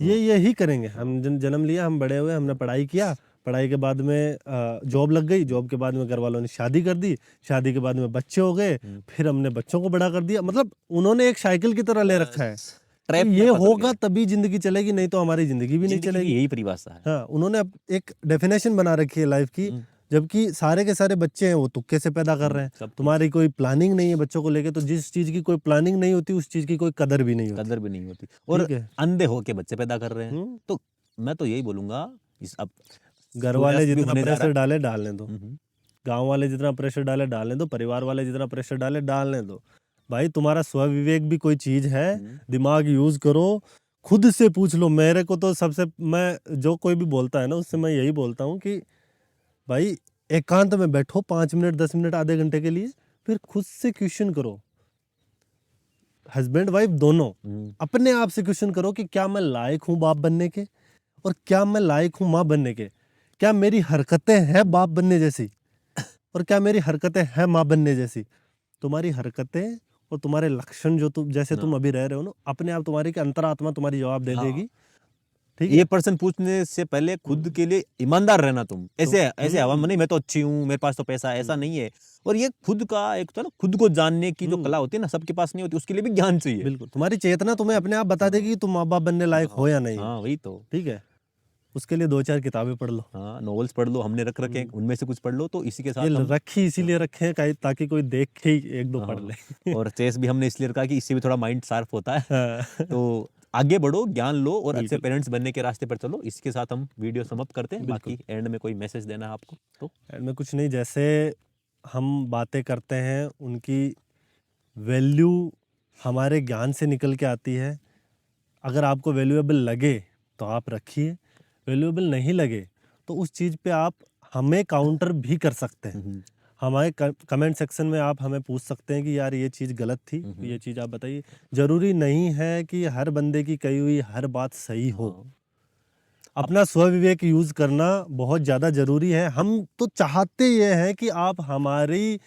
ये ही करेंगे हम। जन्म लिया, हम बड़े हुए, हमने पढ़ाई किया, पढ़ाई के बाद में जॉब लग गई, जॉब के बाद में घर वालों ने शादी कर दी, शादी के बाद में बच्चे हो गए, फिर हमने बच्चों को बड़ा कर दिया। मतलब उन्होंने एक साइकिल की तरह ले रखा है, ये होगा तभी जिंदगी चलेगी, नहीं तो हमारी जिंदगी भी नहीं चलेगी। यही परिभाषा है। हाँ, उन्होंने एक डेफिनेशन बना रखी है लाइफ की, जबकि सारे के सारे बच्चे हैं वो तुक्के से पैदा कर रहे हैं। तुम्हारी कोई प्लानिंग नहीं है बच्चों को लेके, तो जिस चीज की कोई प्लानिंग नहीं होती, उस चीज की कोई कदर भी नहीं होती। और अंधे होके बच्चे पैदा कर रहे हैं। तो मैं तो यही बोलूंगा, अब घर वाले जितना प्रेशर डालने दो, गांव वाले जितना प्रेशर डालने दो, परिवार वाले जितना प्रेशर डालने दो। भाई तुम्हारा स्व विवेक भी कोई चीज है, दिमाग यूज करो, खुद से पूछ लो। मेरे को तो सबसे, मैं जो कोई भी बोलता है ना, उससे मैं यही बोलता हूँ कि भाई एकांत में बैठो 5 मिनट, 10 मिनट, आधे घंटे के लिए, फिर खुद से क्वेश्चन करो। हस्बैंड वाइफ दोनों अपने आप से क्वेश्चन करो कि क्या मैं लायक हूँ बाप बनने के, और क्या मैं लायक हूँ माँ बनने के। क्या मेरी हरकतें हैं बाप बनने जैसी, और क्या मेरी हरकतें हैं माँ बनने जैसी। तुम्हारी हरकतें और तुम्हारे लक्षण जो तुम अभी रह रहे हो ना, अपने आप तुम्हारी अंतरात्मा तुम्हारी जवाब दे देगी। ये प्रश्न पूछने से पहले खुद के लिए ईमानदार रहना। तुम ऐसे हवा में नहीं, मैं तो अच्छी हूँ, मेरे पास तो पैसा है, ऐसा नहीं है। और ये खुद का एक तो ना, खुद को जानने की जो कला होती है ना, सबके पास नहीं होती, उसके लिए भी ज्ञान चाहिए। बिल्कुल, तुम्हारी चेतना तुम्हें अपने आप बता देगी कि तुम माँ बाप बनने लायक हो या नहीं। हाँ वही तो, ठीक है। उसके लिए 2-4 किताबें पढ़ लो, हाँ नॉवेल्स पढ़ लो, हमने रखे हैं, उनमें से कुछ पढ़ लो। तो इसी के साथ ये रखी इसीलिए रखे हैं ताकि कोई देख के ही 1-2 पढ़ ले। और चेस भी हमने इसलिए रखा कि इससे भी थोड़ा माइंड शार्प होता है। तो आगे बढ़ो, ज्ञान लो, और अच्छे पेरेंट्स बनने के रास्ते पर चलो। इसके साथ हम वीडियो समाप्त करते हैं। बाकी एंड में कोई मैसेज देना है आपको? तो एंड में कुछ नहीं, जैसे हम बातें करते हैं उनकी वैल्यू हमारे ज्ञान से निकल के आती है। अगर आपको वैल्यूएबल लगे तो आप रखिए, वैल्यूएबल नहीं लगे तो उस चीज़ पे आप हमें काउंटर भी कर सकते हैं। हमारे कमेंट सेक्शन में आप हमें पूछ सकते हैं कि यार ये चीज़ गलत थी, ये चीज़ आप बताइए। जरूरी नहीं है कि हर बंदे की कही हुई हर बात सही हो। अपना स्व विवेक यूज करना बहुत ज़्यादा जरूरी है। हम तो चाहते ये हैं कि आप हमारी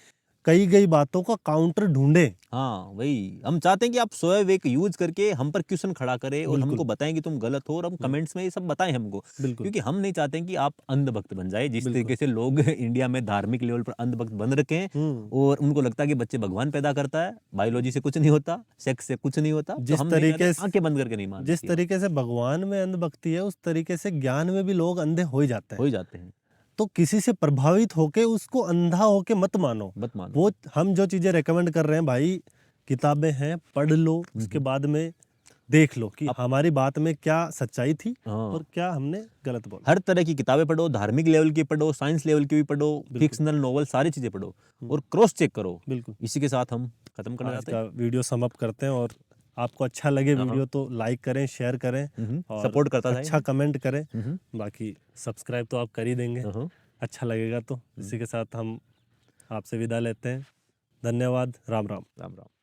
कही गई बातों का काउंटर ढूंढें। हाँ वही, हम चाहते हैं कि आप स्व विवेक यूज करके हम पर क्वेश्चन खड़ा करें और हमको बताएं कि तुम गलत हो, और हम कमेंट्स में ये सब बताएं हमको। क्योंकि हम नहीं चाहते हैं कि आप अंधभक्त बन जाए, जिस तरीके से लोग इंडिया में धार्मिक लेवल पर अंधभक्त बन रखे हैं, और उनको लगता है कि बच्चे भगवान पैदा करता है, बायोलॉजी से कुछ नहीं होता, सेक्स से कुछ नहीं होता। जिस तरीके से आंखें बंद करके नहीं मानते, जिस तरीके से भगवान में अंधभक्ति है, उस तरीके से ज्ञान में भी लोग अंधे हो जाते हैं। तो किसी से प्रभावित होके उसको अंधा होके मत मानो। वो हम जो चीजें रेकमेंड कर रहे हैं भाई, किताबें हैं, पढ़ लो, उसके बाद में देख लो कि हमारी बात में क्या सच्चाई थी और क्या हमने गलत बोला। हर तरह की किताबें पढ़ो, धार्मिक लेवल की पढ़ो, साइंस लेवल की भी पढ़ो, फिक्शनल नॉवल, सारी चीजें पढ़ो और क्रॉस चेक करो। बिल्कुल, इसी के साथ हम खत्म करना चाहते हैं, वीडियो समाप्त करते हैं और आपको अच्छा लगे हाँ, वीडियो तो लाइक करें, शेयर करें और सपोर्ट करता जाए। अच्छा कमेंट करें। हम्म, बाकी सब्सक्राइब तो आप कर ही देंगे, हाँ, अच्छा लगेगा तो। इसी के साथ हम आपसे विदा लेते हैं। धन्यवाद। राम राम। राम राम।